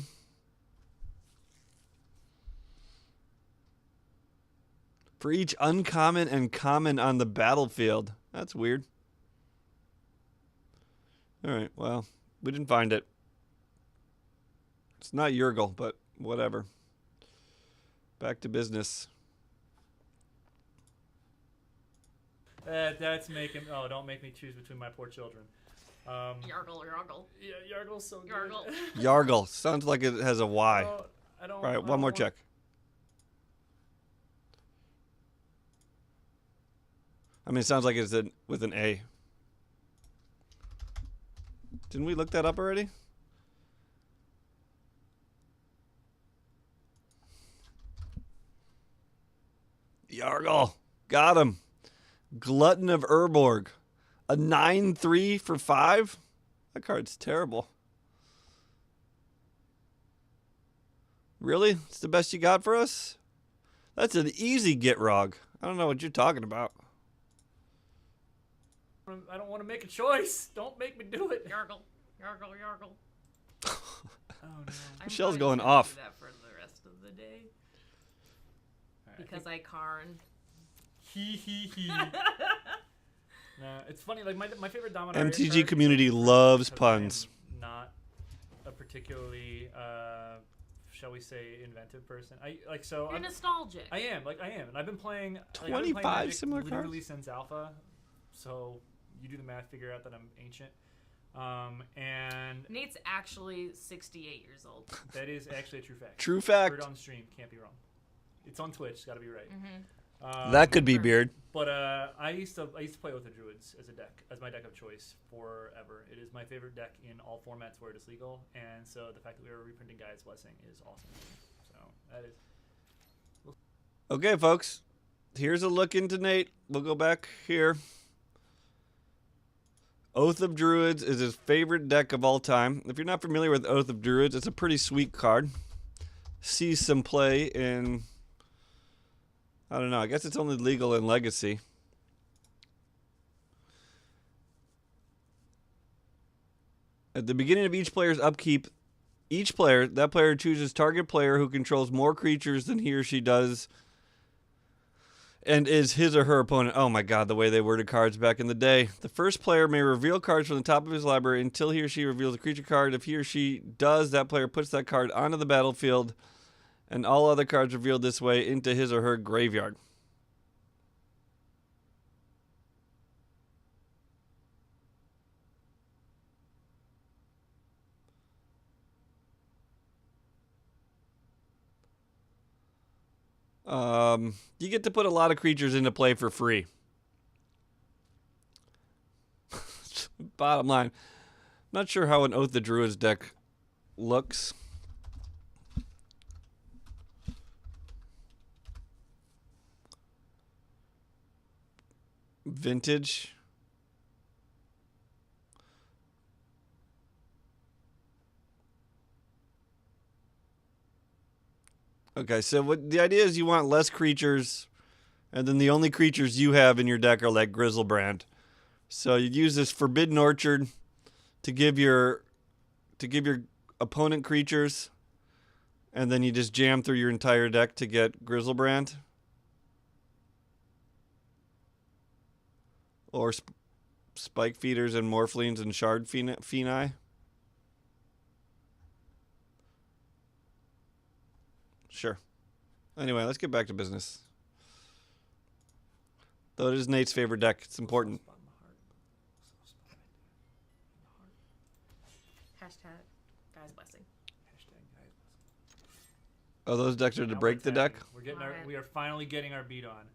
For each uncommon and common on the battlefield. That's weird. Alright, well, we didn't find it. It's not Yurgle, but whatever. Back to business. That's making... Oh, don't make me choose between my poor children. Yargle. Yeah, Yargle's so good. Yargle. Yargle. Sounds like it has a Y. I don't... Alright, one more check. I mean, it sounds like it's with an A. Didn't we look that up already? Yargle. Got him. Glutton of Urborg. A 9/3 for 5? That card's terrible. Really? It's the best you got for us? That's an easy get, Rog. I don't know what you're talking about. I don't want to make a choice. Don't make me do it. Yargle. Oh, no. Michelle's I'm going probably off. gonna do that for the rest of the day. All right, Because I Karn. He. No, it's funny. Like my favorite Dominaria MTG card community is loves because I am puns. Not a particularly, shall we say, inventive person. You're nostalgic. I am, and I've been playing. Like, I've been 25 playing Magic similar literally cards? since Alpha. So you do the math, figure out that I'm ancient. And Nate's actually 68 years old. that is actually a true fact. True Heard fact. on stream, can't be wrong. It's on Twitch. Got to be right. That could be Beard. But I used to play with the Druids as my deck of choice forever. It is my favorite deck in all formats where it is legal, and so the fact that we were reprinting Gaia's Blessing is awesome. So that is. Okay, folks. Here's a look into Nate. We'll go back here. Oath of Druids is his favorite deck of all time. If you're not familiar with Oath of Druids, it's a pretty sweet card. Sees some play in... I don't know. I guess it's only legal in Legacy. At the beginning of each player's upkeep, that player chooses target player who controls more creatures than he or she does and is his or her opponent. Oh my god, the way they worded cards back in the day. The first player may reveal cards from the top of his library until he or she reveals a creature card. If he or she does, that player puts that card onto the battlefield and all other cards revealed this way into his or her graveyard. You get to put a lot of creatures into play for free. Bottom line. Not sure how an Oath of Druids deck looks. Vintage. Okay, so what the idea is you want less creatures, and then the only creatures you have in your deck are like Grizzlebrand. So you use this Forbidden Orchard to give your opponent creatures, and then you just jam through your entire deck to get Grizzlebrand. Or Spike Feeders and Morphlings and Shard Phenai. Sure. Anyway, let's get back to business. Though it is Nate's favorite deck, it's important. Hashtag Guy's Blessing. Oh, those decks are to break the deck? We are finally getting our beat on.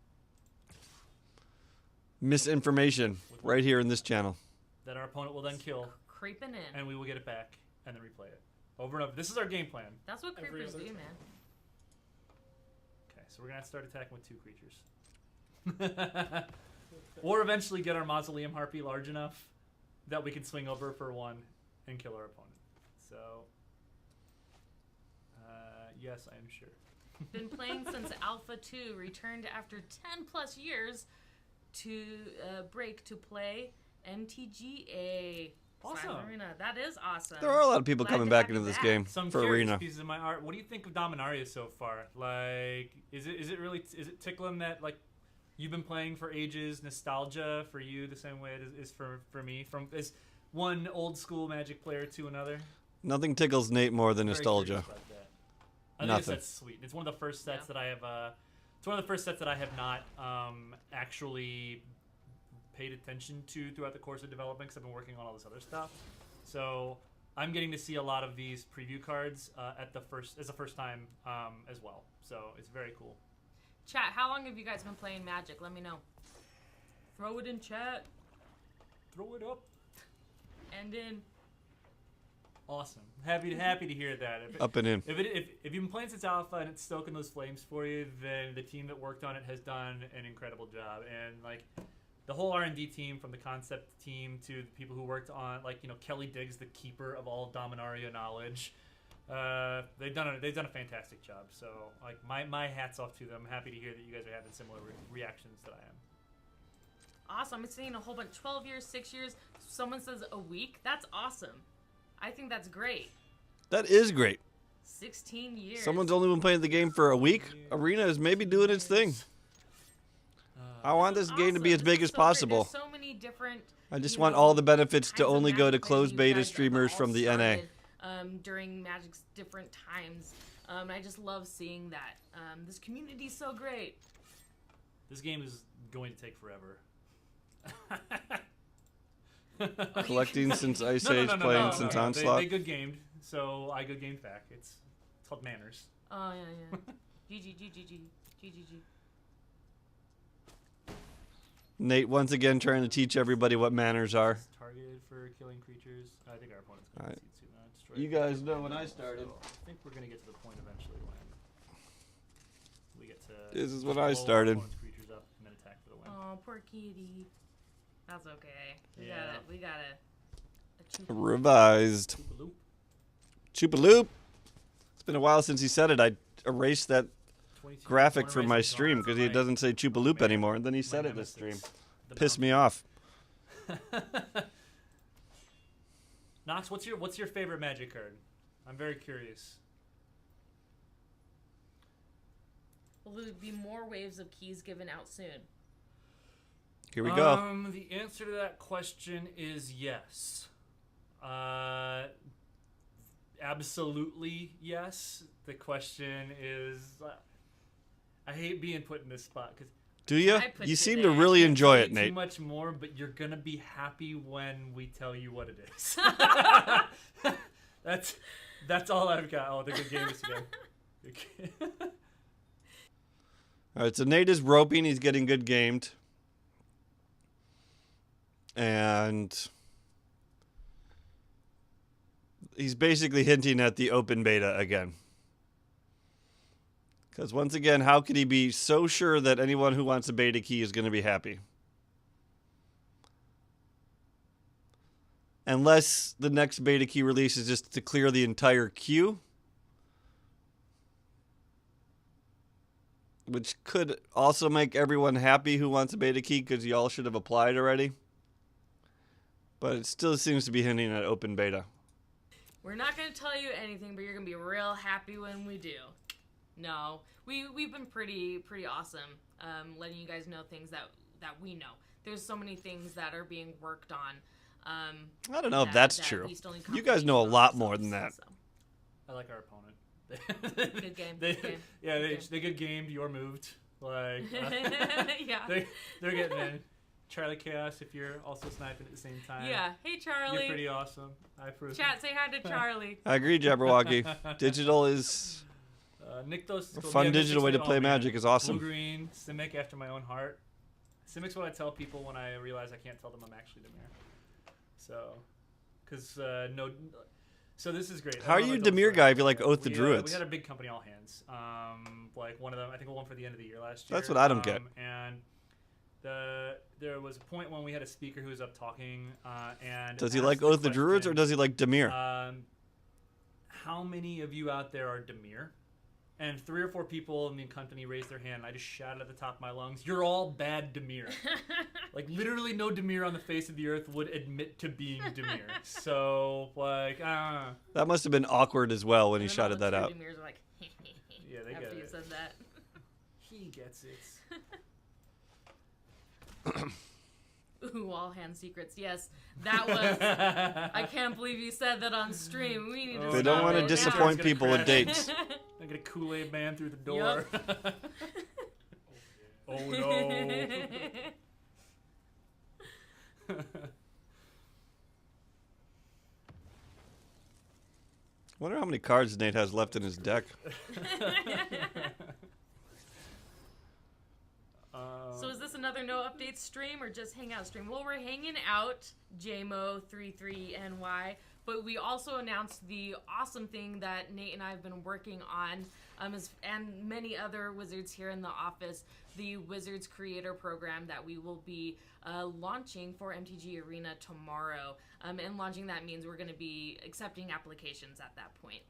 Misinformation right here in this channel. That our opponent will then kill, Creeping in. and we will get it back, and then replay it over and over. This is our game plan. That's what creepers do, man. so we're gonna have to start attacking with 2 creatures, or eventually get our Mausoleum Harpy large enough that we can swing over for 1 and kill our opponent. So, yes, I am sure. Been playing since Alpha 2, returned after 10 plus years to break to play MTGA. Awesome. Arena. That is awesome. There are a lot of people Glad coming to back have into you this back. game Some for curious Arena. pieces of my art. What do you think of Dominaria so far? Like, is it really is it tickling that like you've been playing for ages? Nostalgia for you the same way it is for me. From as one old school Magic player to another. Nothing tickles Nate more than Very nostalgia. curious about that. I think Nothing. that's sweet. It's one of the first sets Yeah. that I have. It's one of the first sets that I have not actually paid attention to throughout the course of development because I've been working on all this other stuff. So I'm getting to see a lot of these preview cards as the first time as well. So it's very cool. Chat, how long have you guys been playing Magic? Let me know. Throw it in chat. Throw it up. And in. Awesome. Happy to hear that. Up and in. If you've been playing since Alpha and it's stoking those flames for you, then the team that worked on it has done an incredible job. And like the whole R&D team, from the concept team to the people who worked on, like, you know, Kelly Diggs, the keeper of all Dominaria knowledge, they've done a fantastic job. So like my hats off to them. I'm happy to hear that you guys are having similar reactions that I am. Awesome. I'm seeing a whole bunch. 12 years, 6 years. Someone says a week. That's awesome. I think that's great. That is great. 16 years. Someone's only been playing the game for a week. Arena is maybe doing its thing. I want this game to be as Awesome. big This as is so great. possible. There's so many different. I just you want know, all the benefits to kinds of only go to Magic closed that you beta guys streamers all from the NA. started, during Magic's different times. I just love seeing that. This community is so great. This game is going to take forever. Collecting since Ice No, Age, playing since Onslaught. They good gamed, so I good gamed back. It's called manners. Oh, yeah. GG. Nate once again trying to teach everybody what manners are. It's targeted for killing creatures. I think our opponent's going Alright. to succeed soon. Destroy You guys know when I started. So I think we're going to get to the point eventually when we get to. This is when blow I our started. opponent's creatures up and then attack for the win. Oh, poor kitty. That's okay. Yeah. We got it. Revised. Loop. Choopaloop. It's been a while since he said it. I erased that 22 graphic corner from race my is gone stream for because he my- doesn't say Choopaloop my- anymore, and then he my said it this nemesis, stream. the Pissed me off. Nox, what's your favorite Magic card? I'm very curious. Will there be more waves of keys given out soon? Here we go. The answer to that question is yes. Absolutely yes. The question is, I hate being put in this spot because Do you? I put You you seem there. to really can't enjoy say it, too Nate. much more, but you're gonna be happy when we tell you what it is. That's all I've got. Oh, the good games again. All right, so Nate is roping. He's getting good gamed. And he's basically hinting at the open beta again. Because once again, how could he be so sure that anyone who wants a beta key is going to be happy? Unless the next beta key release is just to clear the entire queue. Which could also make everyone happy who wants a beta key because y'all should have applied already. But it still seems to be hinting at open beta. We're not going to tell you anything, but you're going to be real happy when we do. No. We've been pretty awesome letting you guys know things that we know. There's so many things that are being worked on. I don't know if that's that true. we still need You guys know a confirmation lot on more than ourselves, that. I like our opponent. Good game. They, Good game. Yeah, Good they good gamed. You're moved. Like Yeah. they're getting in. Charlie Chaos, if you're also sniping at the same time. Yeah. Hey, Charlie. You're pretty awesome. I approve. Chat, say hi to Charlie. I agree, Jabberwocky. Digital is Nyctos a fun digital way to play Magic is awesome. Blue green, Simic after my own heart. Simic's what I tell people when I realize I can't tell them I'm actually the mayor. So, because So this is great. How are you Demir guy if you like Oath the Druids? We had a big company all hands. Like one of them, I think one for the end of the year last year. That's what I don't get. And there was a point when we had a speaker who was up talking. And does he like Oath the Druids or does he like Demir? How many of you out there are Demir? And 3 or 4 people in the company raised their hand. And I just shouted at the top of my lungs, "You're all bad Demir." Like literally, no Demir on the face of the earth would admit to being Demir. So like, that must have been awkward as well when he shouted that out. Demir's like, yeah, they after get you it. said that. He gets it. Ooh, all hand secrets. Yes, that was. I can't believe you said that on stream. We need to. They don't want to disappoint people with dates. I get a Kool-Aid man through the door. Yep. Oh no. Wonder how many cards Nate has left in his deck. So is this another no updates stream or just hangout stream? Well, we're hanging out, JMO33NY, but we also announced the awesome thing that Nate and I have been working on, and many other wizards here in the office, the Wizards Creator Program that we will be launching for MTG Arena tomorrow. And launching that means we're going to be accepting applications at that point.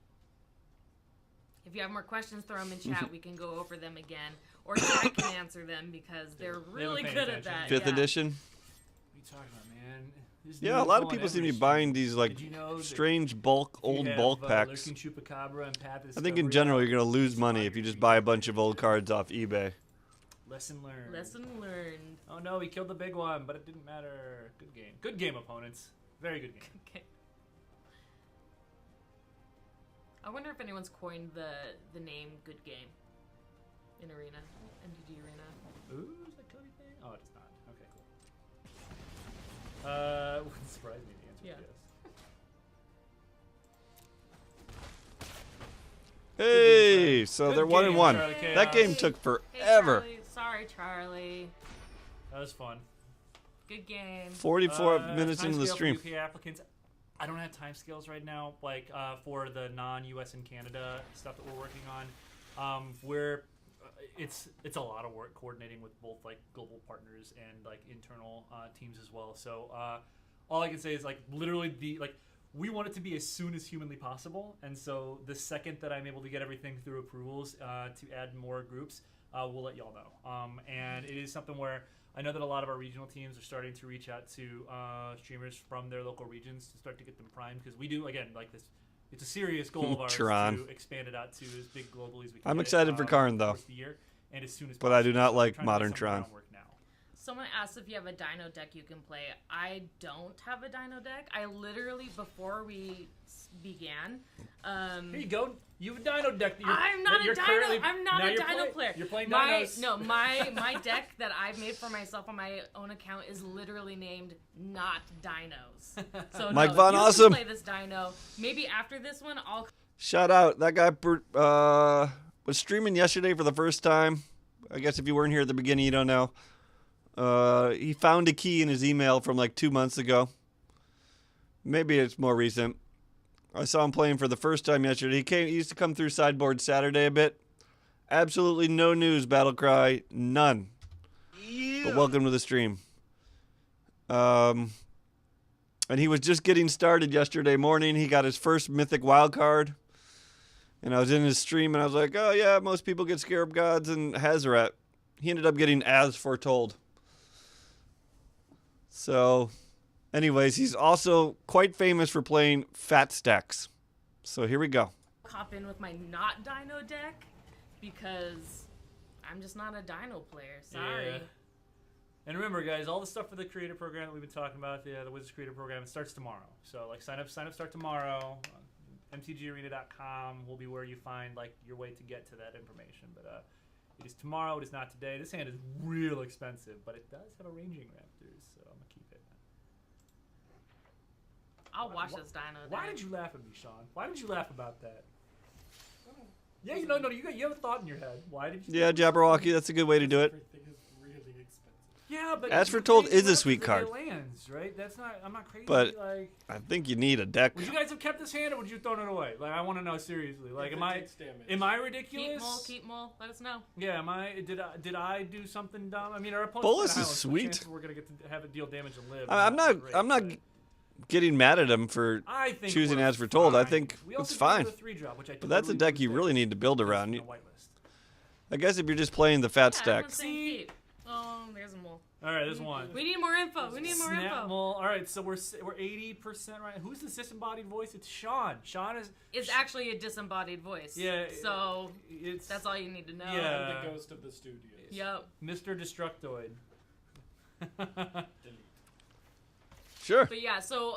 If you have more questions, throw them in chat. We can go over them again. Or chat can answer them because they're really good at that. 5th edition? What are you talking about, man? Yeah, a lot of people seem to be buying these like strange bulk, old bulk packs. I think in general you're going to lose money if you just buy a bunch of old cards off eBay. Lesson learned. Lesson learned. Oh no, he killed the big one, but it didn't matter. Good game. Good game, opponents. Very good game. Okay. I wonder if anyone's coined the name Good Game in Arena, MTG Arena. Ooh, is that Cody thing? Oh, it's not. Okay, cool. Wouldn't surprise me if the answer is yes. Hey, so Good they're 1-1. game, That game Charlie. took Hey, forever. Charlie. Sorry, Charlie. That was fun. Good game. 44 minutes into the timescale for stream. UK applicants. I don't have timescales right now, like for the non-US and Canada stuff that we're working on. It's a lot of work coordinating with both like global partners and like internal teams as well. So all I can say is like literally we want it to be as soon as humanly possible, and so the second that I'm able to get everything through approvals to add more groups, we'll let y'all know. And it is something where I know that a lot of our regional teams are starting to reach out to streamers from their local regions to start to get them primed, because we do, again, like this. It's a serious goal of ours to expand it out to as big globally as we can. I'm excited for Karn though, and as soon as but I do not so like modern Tron. Someone asked if you have a dino deck you can play. I don't have a dino deck. I literally, before we began... Here you go. You have a dino deck. I'm not a dino player. You're playing dinos. My deck that I've made for myself on my own account is literally named Not Dinos. So Mike no, Von you Awesome. can play this dino. Maybe after this one, I'll... Shout out. That guy was streaming yesterday for the first time. I guess if you weren't here at the beginning, you don't know. He found a key in his email from like 2 months ago. Maybe it's more recent. I saw him playing for the first time yesterday. He used to come through Sideboard Saturday a bit. Absolutely no news, Battlecry. None. Yeah. But welcome to the stream. And he was just getting started yesterday morning. He got his first Mythic Wild Card. And I was in his stream and I was like, oh yeah, most people get Scarab Gods and Hazoret. He ended up getting As Foretold. So, anyways, he's also quite famous for playing fat stacks. So here we go. hop in with my not dino deck because I'm just not a dino player. Sorry. Yeah. And remember, guys, all the stuff for the creator program that we've been talking about, the Wizards Creator Program, it starts tomorrow. So, like, sign up start tomorrow. MTGarena.com will be where you find, like, your way to get to that information. But it is tomorrow. It is not today. This hand is real expensive, but it does have a Ranging Raptors, so I'm going to keep it. I'll watch this dino deck. Why did you laugh at me, Sean? Why did you laugh about that? Yeah, you have a thought in your head. Why did you? Yeah, Jabberwocky, that's a good way to do it. Everything is really expensive. Yeah, but As for you Told play is a well sweet 'cause card. it lands, right? That's not. I'm not crazy. But- like, I think you need a deck. would you guys have kept this hand, or would you have thrown it away? Like, I want to know seriously. Like, If am it I takes damage. ridiculous? Keep mole. Let us know. Yeah, am I? Did I do something dumb? I mean, our opponent's Bolus playing is Highlands, so sweet. chances we're gonna get to have it deal damage and live. I'm not. great, I'm not but getting mad at him for I think choosing we're As For Told. I fine. think We it's also fine. drew the 3-drop, which I But that's a totally deck you lose really there. need to build That's around. in the whitelist. I guess if you're just playing the fat Yeah, stack. everyone's saying keep. Oh, there's a mole. All right, there's one. We need more info. We need more Snap info. mole. All right, so we're 80% right. Who's the disembodied voice? It's Sean. Sean is. It's actually a disembodied voice. Yeah. So It's that's all you need to know. Yeah. The ghost of the studios. Yep. Mr. Destructoid. Delete. Sure. But yeah, so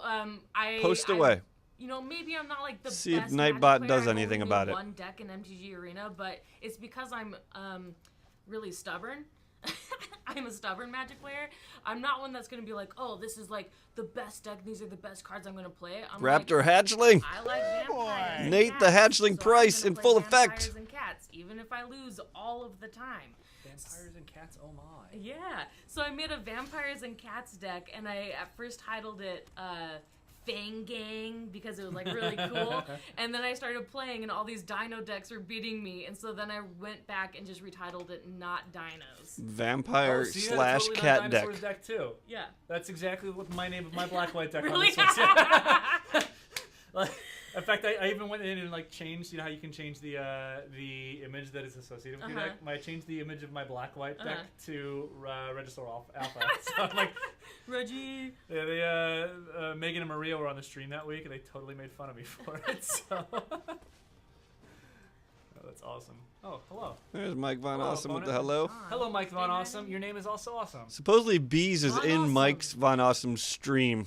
I Post I- away. You know, maybe I'm not like the See if best Nightbot Magic player. does I've anything only about made it. one deck in MTG Arena, but it's because I'm really stubborn. I'm a stubborn Magic player. I'm not one that's gonna be like, oh, this is like the best deck. These are the best cards I'm gonna play. I'm Raptor like, hatchling. I like vampires. and Nate the cats, hatchling so price I'm in gonna full play effect. vampires and cats, even if I lose all of the time. Vampires and cats. Oh my. Yeah. So I made a vampires and cats deck, and I at first titled it Fang Gang because it was like really cool. And then I started playing, and all these dino decks were beating me. And so then I went back and just retitled it Not Dinos. Vampire Oh, so you had a slash totally cat non-dinosaurs deck. too. Yeah. That's exactly what my name of my black white deck Really? on this was. Like, in fact, I even went in and like changed. You know how you can change the image that is associated with your deck. I changed the image of my black white deck to Register Alpha. So I'm like, Reggie. yeah, they Megan and Maria were on the stream that week, and they totally made fun of me for it. So oh, that's awesome. Oh, hello. There's Mike Von Hello, Awesome with the opponent. hello. Hello, Mike Von Hey, Awesome. Megan. Your name is also awesome. Supposedly Bees is Von in Awesome. Mike's Von Awesome stream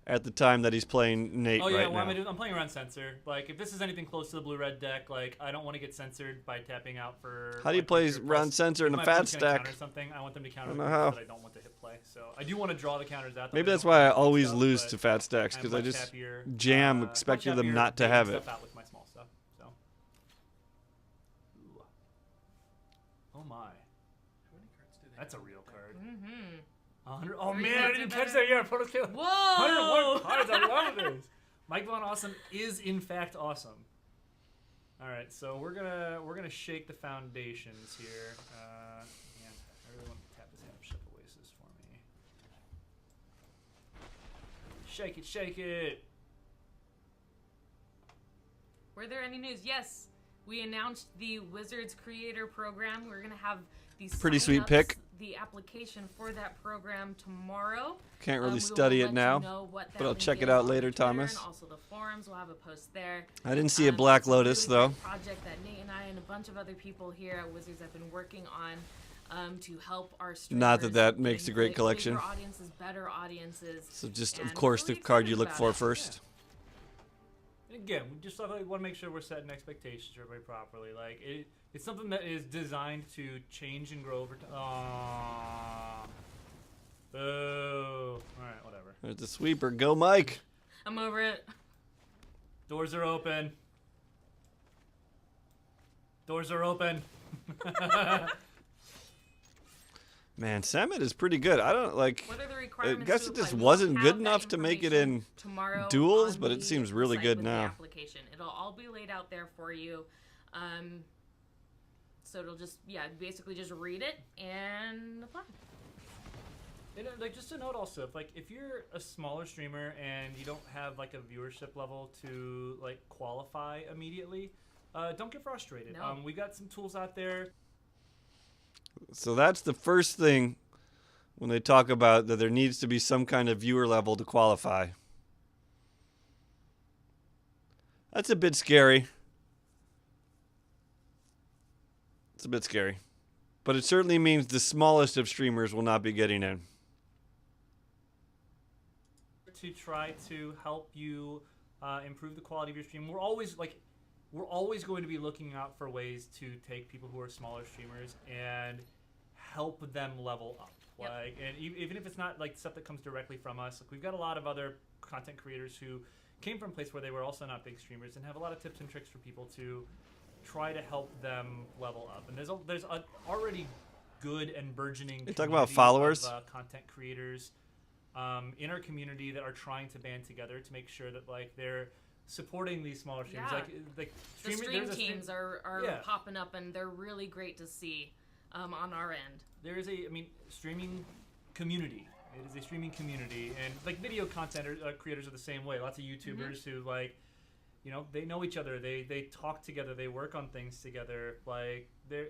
at the time that he's playing Nate Oh yeah, right what am I now. doing? I'm playing around censor. Like, if this is anything close to the blue-red deck, like, I don't want to get censored by tapping out for. How do you like, play future round plus. censor in If a my fat opponent's gonna stack? counter something, I want them to counter I don't the know how. that I don't want to hit play. So I do want to draw the counters out. Maybe I that's don't why I want to always stuff, lose but to fat stacks, I'm because I much just happier, jam much expecting them happier not to taking have stuff it. out with my small stuff. So. Ooh. Oh my, How many cards do they that's a have real there? card. Mm-hmm. 100. Oh Three man, I cards didn't are catch better. that. Yeah, photos killed. Whoa! 101 cards. I love this. Mike Von Awesome is in fact awesome. All right, so we're gonna shake the foundations here. Man, I really want to tap this hand of Ship Oasis for me. Shake it, shake it. Were there any news? Yes. We announced the Wizards Creator Program. We're going to have the Pretty sweet sign-ups, pick. The application for that program tomorrow. Can't really We will study let it you now, know what but that I'll link check it is out on later, Twitter, Thomas. And also the forums. We'll have a post there. I didn't see a Black It's a Lotus really though. great project that Nate and I and a bunch of other people here at Wizards have been working on to help our streamers. Not that that makes a bring great bigger collection. audiences, better audiences. So just, And of course, we're the really card you excited look about for it. first. And again, we just want to make sure we're setting expectations for everybody properly. Like it's something that is designed to change and grow over time. Aww. Boo. All right, whatever. There's the sweeper. Go, Mike. I'm over it. Doors are open. Doors are open. Man, Samet is pretty good. I don't like. What are the I requirements? guess to it just apply? We wasn't will good have that enough to make it information in tomorrow duels, on but it the seems really site good with the now. application. It'll all be laid out there for you. So it'll just basically just read it and apply. And, like, just a note also, if you're a smaller streamer and you don't have like a viewership level to like qualify immediately, don't get frustrated. No. We got some tools out there. So that's the first thing when they talk about that there needs to be some kind of viewer level to qualify. That's a bit scary. It's a bit scary. But it certainly means the smallest of streamers will not be getting in. To try to help you improve the quality of your stream. We're always going to be looking out for ways to take people who are smaller streamers and help them level up. Yep. Like, and even if it's not like stuff that comes directly from us, like we've got a lot of other content creators who came from a place where they were also not big streamers and have a lot of tips and tricks for people to try to help them level up. And there's already good and burgeoning. You talk about community followers? of, content creators in our community that are trying to band together to make sure that like they're supporting these smaller streamers. Yeah. Like The streamer- stream there's a stream- teams are Yeah. popping up, and they're really great to see on our end. There is streaming community. It is a streaming community, and like video content creators are the same way. Lots of YouTubers who like, you know, they know each other. They talk together. They work on things together. Like they're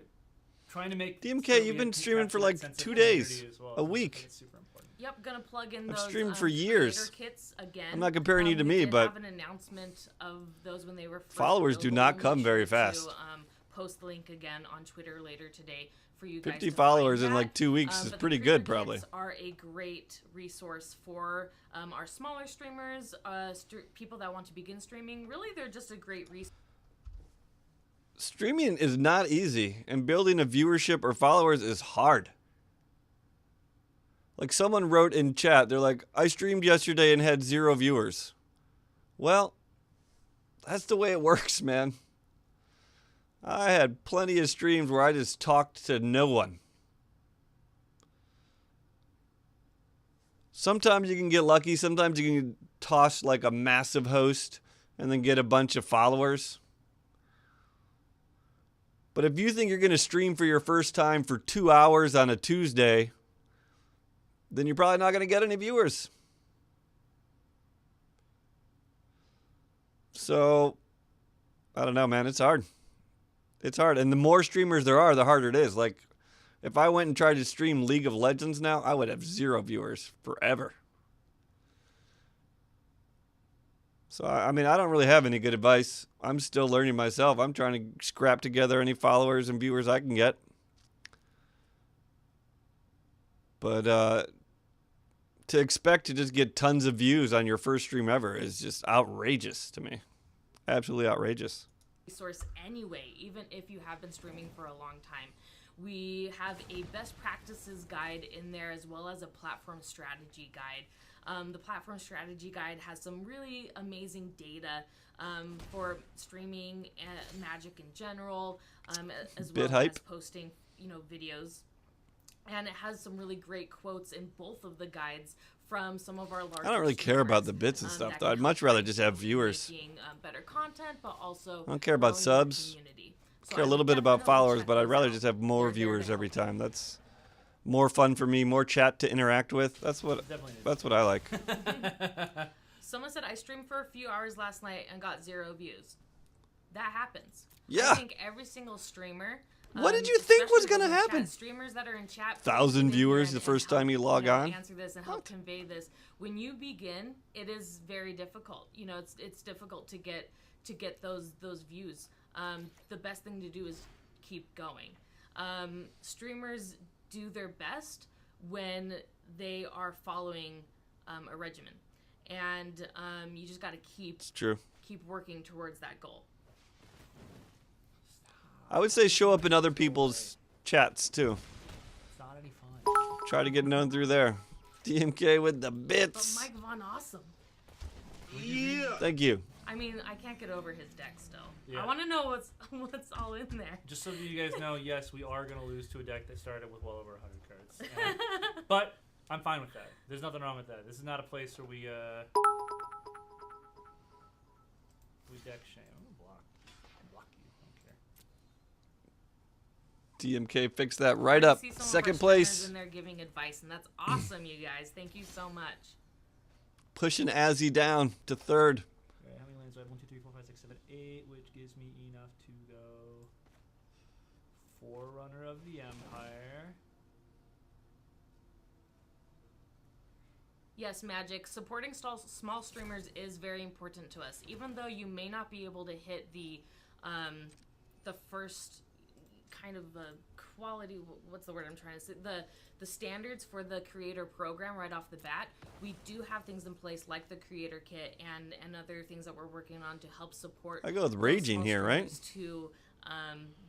trying to make. DMK, you've been streaming for like 2 days, a week. It's super important. Yep, gonna plug in I've those streamed for years. creator kits again. I'm not comparing you to we me, did but have an announcement of those when they were first followers do available. not We'll come make very sure fast. To, post the link again on Twitter later today for you guys. 50 to followers find in that. like 2 weeks is But the pretty creator good, probably. kits are a great resource for our smaller streamers, people that want to begin streaming. Really, they're just a great resource. Streaming is not easy, and building a viewership or followers is hard. Like someone wrote in chat, they're like, I streamed yesterday and had 0 viewers. Well, that's the way it works, man. I had plenty of streams where I just talked to no one. Sometimes you can get lucky. Sometimes you can toss like a massive host and then get a bunch of followers. But if you think you're going to stream for your first time for 2 hours on a Tuesday, then you're probably not going to get any viewers. So, I don't know, man. It's hard. It's hard. And the more streamers there are, the harder it is. Like, if I went and tried to stream League of Legends now, I would have 0 viewers forever. So, I mean, I don't really have any good advice. I'm still learning myself. I'm trying to scrap together any followers and viewers I can get. But to expect to just get tons of views on your first stream ever is just outrageous to me. Absolutely outrageous. Resource anyway, even if you have been streaming for a long time. We have a best practices guide in there as well as a platform strategy guide. The platform strategy guide has some really amazing data for streaming and Magic in general, as well as posting, videos. And it has some really great quotes in both of the guides from some of our larger I don't really care about the bits and stuff, though. I'd much rather just have viewers. Making better content, but also I don't care about growing your subs. community. I care a little bit about followers, but I'd rather just have more viewers every time. That's more fun for me, more chat to interact with. That's what I like. Someone said I streamed for a few hours last night and got 0 views. That happens. Yeah. I think every single streamer. What did you think was especially going to those in happen? chat, streamers that are in chat. 1,000 please viewers get in the and first help, time you log on? Answer this and help convey this. When you begin, it is very difficult. It's difficult to get those views. The best thing to do is keep going. Streamers do their best when they are following a regimen, and you just got to keep working towards that goal. I would say show up in other people's chats, too. It's not any fun. Try to get known through there. DMK with the But bits. Mike Von Awesome. Thank you. I mean, I can't get over his deck still. Yeah. I want to know what's all in there. Just so that you guys know, yes, we are going to lose to a deck that started with well over 100 cards. But I'm fine with that. There's nothing wrong with that. This is not a place where we deck shame. I'm going to block you. I don't care. DMK fixed that right I up. see some of our Second streamers place. in there giving advice, and that's awesome, you guys. Thank you so much. Pushing Azzy down to 3rd. Okay, how many lands do I have? 1, 2, 3, 4, 5, 6, 7, 8, which gives me enough to go Forerunner of the Empire. Yes, Magic. Supporting small streamers is very important to us. Even though you may not be able to hit the first kind of quality, what's the word I'm trying to say? The standards for the creator program right off the bat, we do have things in place like the creator kit and other things that we're working on to help support. I go with Raging here, right? To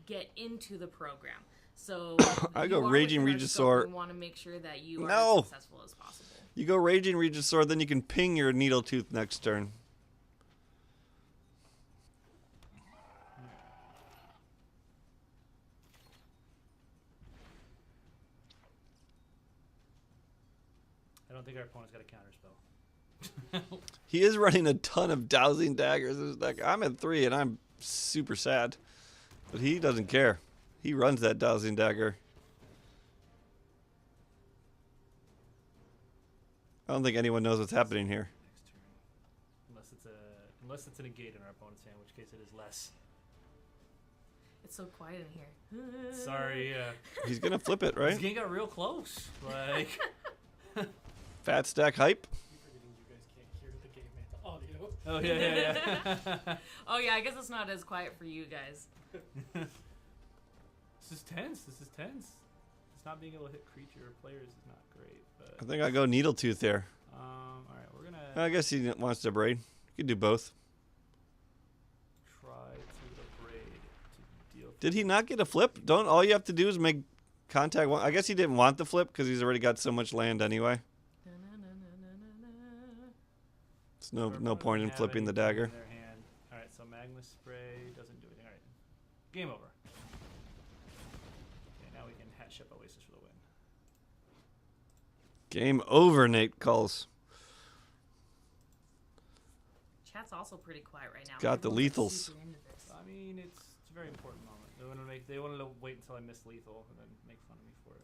get into the program. So I go Raging Regisaur. We want to make sure that you are as successful as possible. You go Raging Regisaur, then you can ping your Needletooth next turn. don't think our opponent's got a counter spell. He is running a ton of dowsing daggers in his deck. I'm at 3 and I'm super sad. But he doesn't care. He runs that dowsing dagger. I don't think anyone knows what's happening here. Next turn. Unless it's a negate in our opponent's hand, in which case it is less. It's so quiet in here. Sorry, yeah. He's going to flip it, This right? game got real close. Like, Fat stack hype. You're forgetting you guys can't hear the game audio. oh yeah. Oh yeah, I guess it's not as quiet for you guys. This is tense. It's not being able to hit creature or players is not great. I But think I go needle tooth there. all right, we're gonna I guess he wants to braid. You can do both. try to abrade to deal. Did he not get a flip? Don't all you have to do is make contact one. I guess he didn't want the flip because he's already got so much land anyway. There's no point in flipping the dagger. All right, so Magma Spray doesn't do anything. All right, game over. Okay, now we can hat ship Oasis for the win. Game over, Nate calls. Chat's also pretty quiet right now. Got the Everyone's lethals. super into this. I mean, it's a very important moment. They wanted to wait until I missed lethal and then make fun of me for it.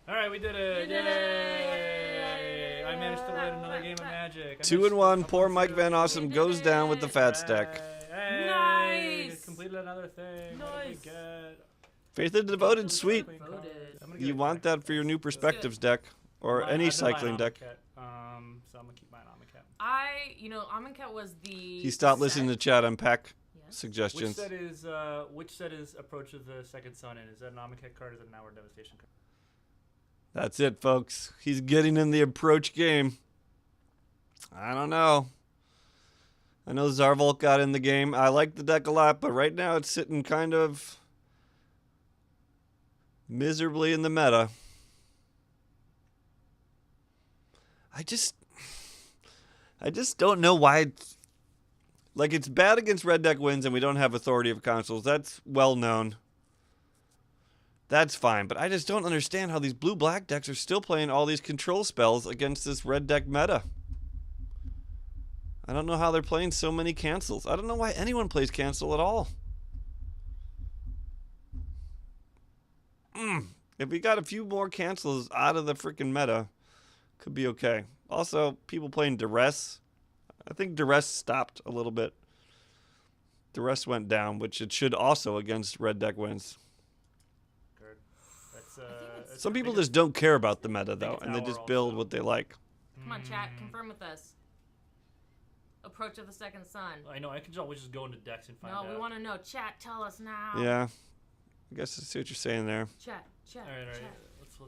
All right, we did it! You did it! Yay! I managed to win another game of Magic. I 2 managed and to 1. up Poor on Mike two. Van Awesome goes down with the fat stack. Hey, Nice! Completed another thing. What did we Nice. get? Faith of the Devoted, sweet. Queen Voted. card. I'm gonna get You a want Queen that for your new card. Perspectives deck or Mine- any I did buy an cycling deck. Amonkhet, so I'm gonna keep mine Amonkhet. Amonkhet was the. He stopped listening to chat on pack Yes. suggestions. Which set is Approach of the Second Sun in? Is that an Amonkhet card or is it an Hour Devastation card? That's it, folks. He's getting in the approach game. I don't know. I know Zarvolk got in the game. I like the deck a lot, but right now it's sitting kind of miserably in the meta. I just don't know why it's bad against red deck wins and we don't have authority of consoles. That's well known. That's fine, but I just don't understand how these blue-black decks are still playing all these control spells against this red deck meta. I don't know how they're playing so many cancels. I don't know why anyone plays cancel at all. If we got a few more cancels out of the freaking meta, could be okay. Also, people playing Duress. I think Duress stopped a little bit. Duress went down, which it should also against red deck wins. That's Some people just don't care about the meta, though, it's and they Hour just build also. what they like. Come on, chat. Confirm with us. Approach of the Second Sun. I know. I could always just go into decks and find No, out. we want to know. Chat, tell us now. Yeah. I guess I see what you're saying there. Chat. All right. Chat. Let's go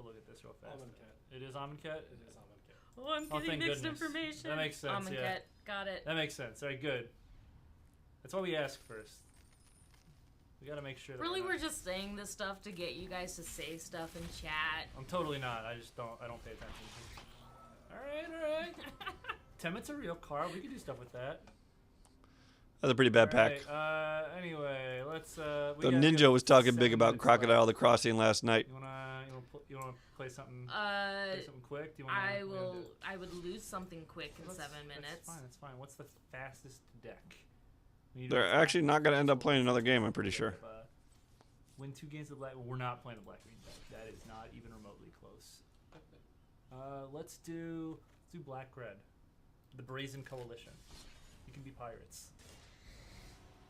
look at this real fast. Amonkhet. It is Amonkhet. It is Amonkhet. Oh, I'm Oh, getting thank mixed goodness. information. That makes sense, Amonkhet. yeah. Got it. That makes sense. All right, good. That's why we ask first. We gotta make sure. That Really, we're we're just saying this stuff to get you guys to say stuff in chat. I'm totally not. I just don't. I don't pay attention. All right. Temmet's a real card. We can do stuff with that. That's a pretty bad pack. Alright, anyway, let's. The we gotta ninja get was talking 7 big about minutes Crocodile left. the Crossing last night. You wanna play something? Play something quick? Do you wanna? I what do you wanna will. do? I would lose something quick in Let's- 7 minutes. That's fine. What's the fastest deck? We need They're to- actually not going to end up playing another game, I'm pretty sure. Win 2 games of black. We're not playing the black green deck. That is not even remotely close. Let's do black red. The Brazen Coalition. You can be pirates.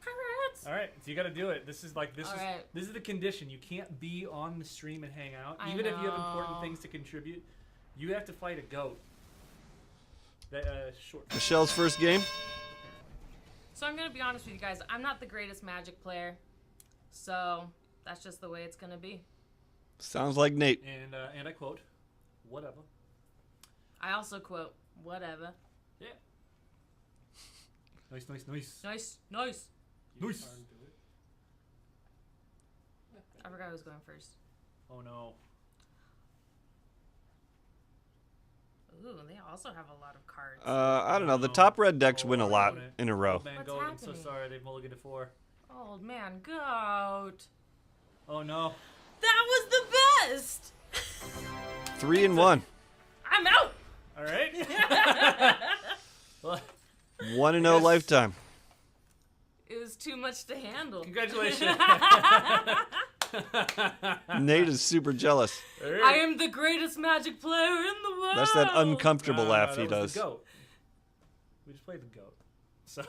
Pirates. All right, so you got to do it. This is All right. this is the condition. You can't be on the stream and hang out, I even if you have important know. things to contribute. You have to fight a goat. That short. Michelle's first game. So I'm gonna be honest with you guys. I'm not the greatest Magic player, so that's just the way it's gonna be. Sounds like Nate. And I quote, whatever. I also quote, "Whatever." Yeah. Nice. Nice, nice. You Nice. can't do it. I forgot who was going first. Oh no. Ooh, they also have a lot of cards. I don't know. The No. top red decks Oh, win a lot opponent. in a row. Old man What's Goat, I'm so happening? sorry. They've mulliganed to 4. Old man goat. Oh no. That was the best. 3 and 1. I'm out. All right. Well, 1 and 0 Yes. lifetime. It was too much to handle. congratulations. Nate is super jealous. All right. I am the greatest Magic player in the world. That's that uncomfortable No, laugh that he was does. The goat. We just played the goat. So.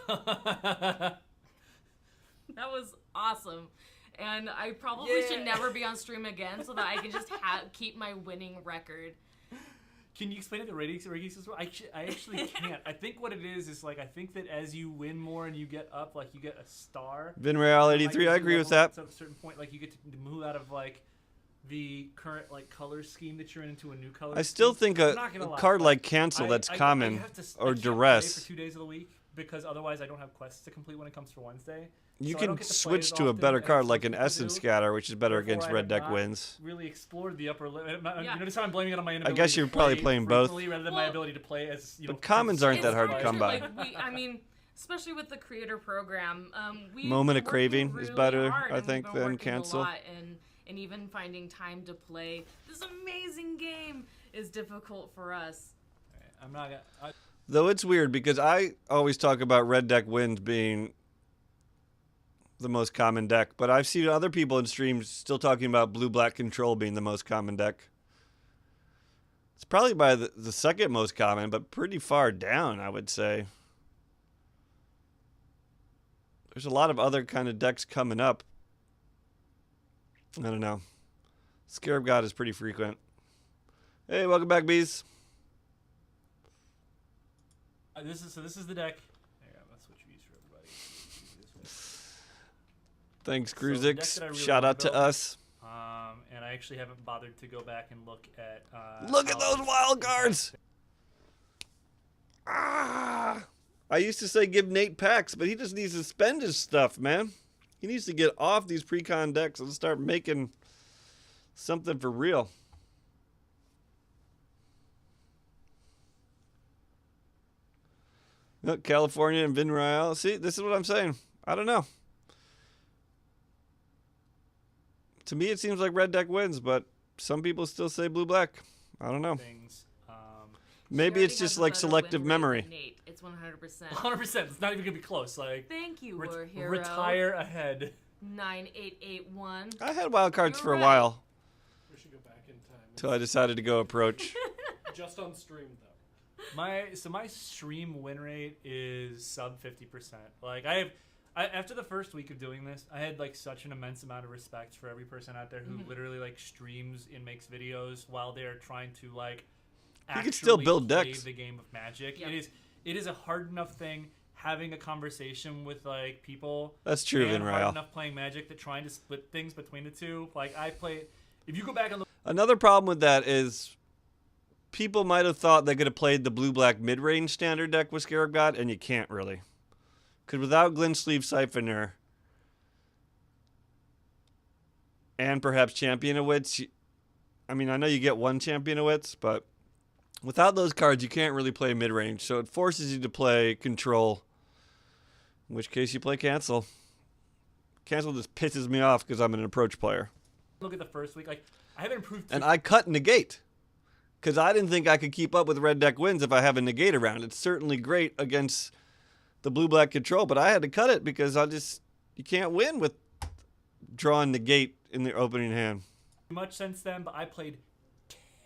That was awesome. And I probably should Yeah. never be on stream again so that I can just keep my winning record. Can you explain it the ratings as well? I actually can't. I think what it is like I think that as you win more and you get up, like you get a star. Vinreal Like, 83, as I you agree with level up that. to a certain point, like you get to move out of like the current like color scheme that you're in into a new color. I still scheme. think I'm a not gonna lie, card like Cancel I- that's I common have to, or I can't play Duress. for 2 days of the week because otherwise I don't have quests to complete when it comes for Wednesday. You So I can don't get to play switch as to a often better as card some like an people Essence do. Scatter, which is better Therefore, against I red have deck not wins. Really explored the upper limit. Yeah. You notice how I'm blaming it on my inability. guess you're to probably play playing both. frequently rather than my Well, ability to play as you know. But commons aren't that It's hard to hard come by. Like, I mean, especially with the creator program, we Moment of working Craving is really better, hard, I and think, we've been than working a Cancel. lot, and even finding time to play this amazing game is difficult for us. I'm not gonna. Though it's weird because I always talk about red deck wins being the most common deck, but I've seen other people in streams still talking about blue-black control being the most common deck. It's probably by the second most common, but pretty far down, I would say. There's a lot of other kind of decks coming up. I don't know. Scarab God is pretty frequent. Hey, welcome back, bees. This is the deck. Hang on, let's switch views for everybody. Thanks, So the deck Gruzix. that I really Shout wanna out to build- us. And I actually haven't bothered to go back and look at. Look at how those wild cards. Ah! I used to say give Nate packs, but he just needs to spend his stuff, man. He needs to get off these pre-con decks and start making something for real. Look, California and Vinreal. See, this is what I'm saying. I don't know. To me, it seems like red deck wins, but some people still say blue-black. I don't know. things. Maybe She it's already just has a like better selective win rate memory. than Nate. It's 100%. 100%. It's not even gonna be close. Like Thank you, War Hero. retire ahead. 9881. I had wild cards You're for a right. while We should go back in time. until I decided to go approach. Just on stream though. My stream win rate is sub 50%. Like after the first week of doing this, I had like such an immense amount of respect for every person out there who literally like streams and makes videos while they're trying to like You can still actually build play decks. the game of Magic. Yep. It is a hard enough thing having a conversation with like people. That's true, and hard Vinreal. enough playing Magic that trying to split things between the two. Like I play. If you go back and look. Another problem with that is people might have thought they could have played the blue-black mid-range standard deck with Scarab God, and you can't really. Because without Glint Sleeve Siphoner and perhaps Champion of Wits, I mean, I know you get one Champion of Wits, but without those cards, you can't really play mid-range. So it forces you to play Control, in which case you play Cancel. Cancel just pisses me off because I'm an approach player. Look at the first week. Like I haven't improved. And I cut Negate because I didn't think I could keep up with red deck wins if I have a Negate around. It's certainly great against the blue-black control, but I had to cut it because you can't win with drawing Negate in the opening hand. much since then, but I played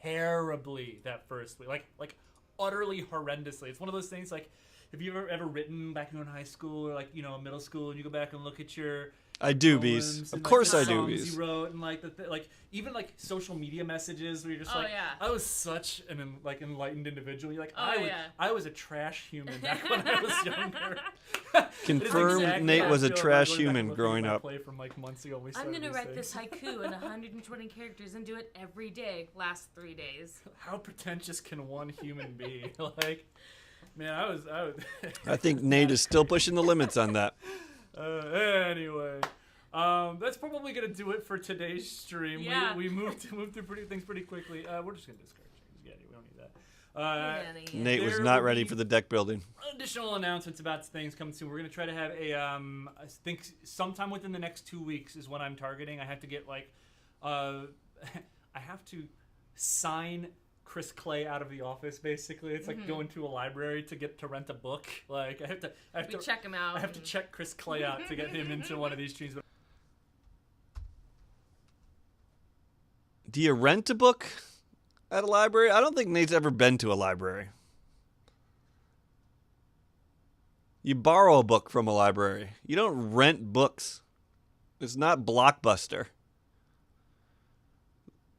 terribly that first week. Like utterly horrendously. It's one of those things like if you've ever written back in high school or like, you know, middle school and you go back and look at your I do, poems Bees. and, Of like, course the I do, songs Bees. you wrote and like like even like social media messages where you're just Oh, like yeah. I was such an like enlightened individual. You're like Oh, yeah. I was a trash human back when I was younger. Confirmed It is Nate how I was a feel about trash going back and human looking at growing my up. play from like months ago when we I'm started gonna these write things. this haiku in 120 characters and do it every day. Last 3 days. How pretentious can one human be? Like, man, I was. I think Nate is still pushing the limits on that. Anyway, that's probably gonna do it for today's stream. Yeah. We moved through things pretty quickly. We're just gonna discard changes. Yeah, we don't need that. Nate was There not will ready be for the deck building. additional announcements about things coming soon. We're gonna try to have I think sometime within the next 2 weeks is what I'm targeting. I have to get I have to sign Chris Clay out of the office. Basically, it's like going to a library to rent a book. Like I have to check him out. I have to check Chris Clay out to get him into one of these streams. Do you rent a book at a library? I don't think Nate's ever been to a library. You borrow a book from a library. You don't rent books. It's not Blockbuster.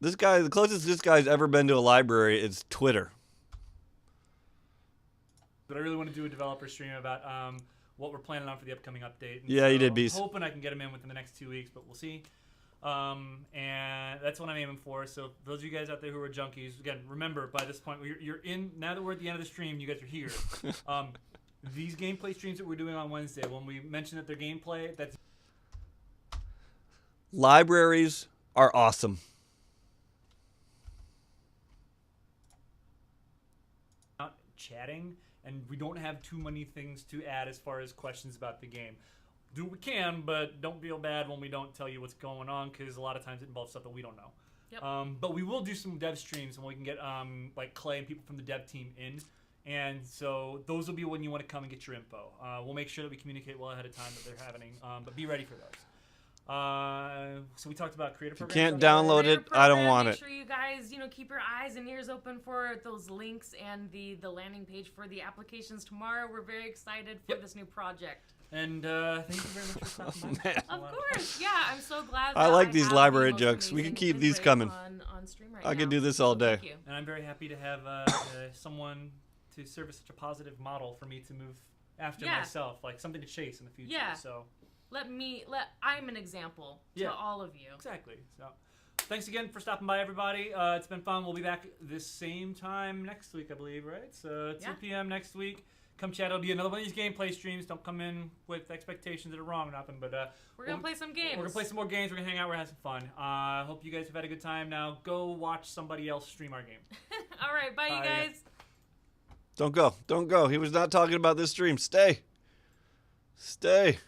This guy, the closest this guy's ever been to a library is Twitter. But I really want to do a developer stream about what we're planning on for the upcoming update. And Yeah, you did, I'm Beast. hoping I can get him in within the next 2 weeks, but we'll see. And that's what I'm aiming for. So those of you guys out there who are junkies, again, remember by this point, you're in. Now that we're at the end of the stream, you guys are here. These gameplay streams that we're doing on Wednesday, when we mention that they're gameplay, that's Libraries are awesome. not chatting, and we don't have too many things to add as far as questions about the game. Do what we can, but don't feel bad when we don't tell you what's going on, because a lot of times it involves stuff that we don't know. Yep. But we will do some dev streams, and we can get like Clay and people from the dev team in. And so those will be when you want to come and get your info. We'll make sure that we communicate well ahead of time that they're happening, but be ready for those. So we talked about creative If you programs. can't download it, I don't want Make it. sure you guys, keep your eyes and ears open for those links and the landing page for the applications tomorrow. We're very excited for this new project. And thank you very much for stopping by. Man. Of course, yeah. I'm so glad. I that like these have library the most jokes. We can amazing keep these input coming. on stream right I now. could do this all So day. Thank you. And I'm very happy to have someone to serve as such a positive model for me to move after myself, like something to chase in the future. Yeah. So I'm an example to all of you. exactly. So thanks again for stopping by, everybody. It's been fun. We'll be back this same time next week, I believe, right? So 2 p.m. next week. Come chat. It'll be another one of these gameplay streams. Don't come in with expectations that are wrong or nothing. But We're gonna play some games. We're gonna play some more games. We're gonna hang out. We're gonna have some fun. Hope you guys have had a good time. Now go watch somebody else stream our game. All right, bye, you guys. Don't go. Don't go. He was not talking about this stream. Stay. Stay.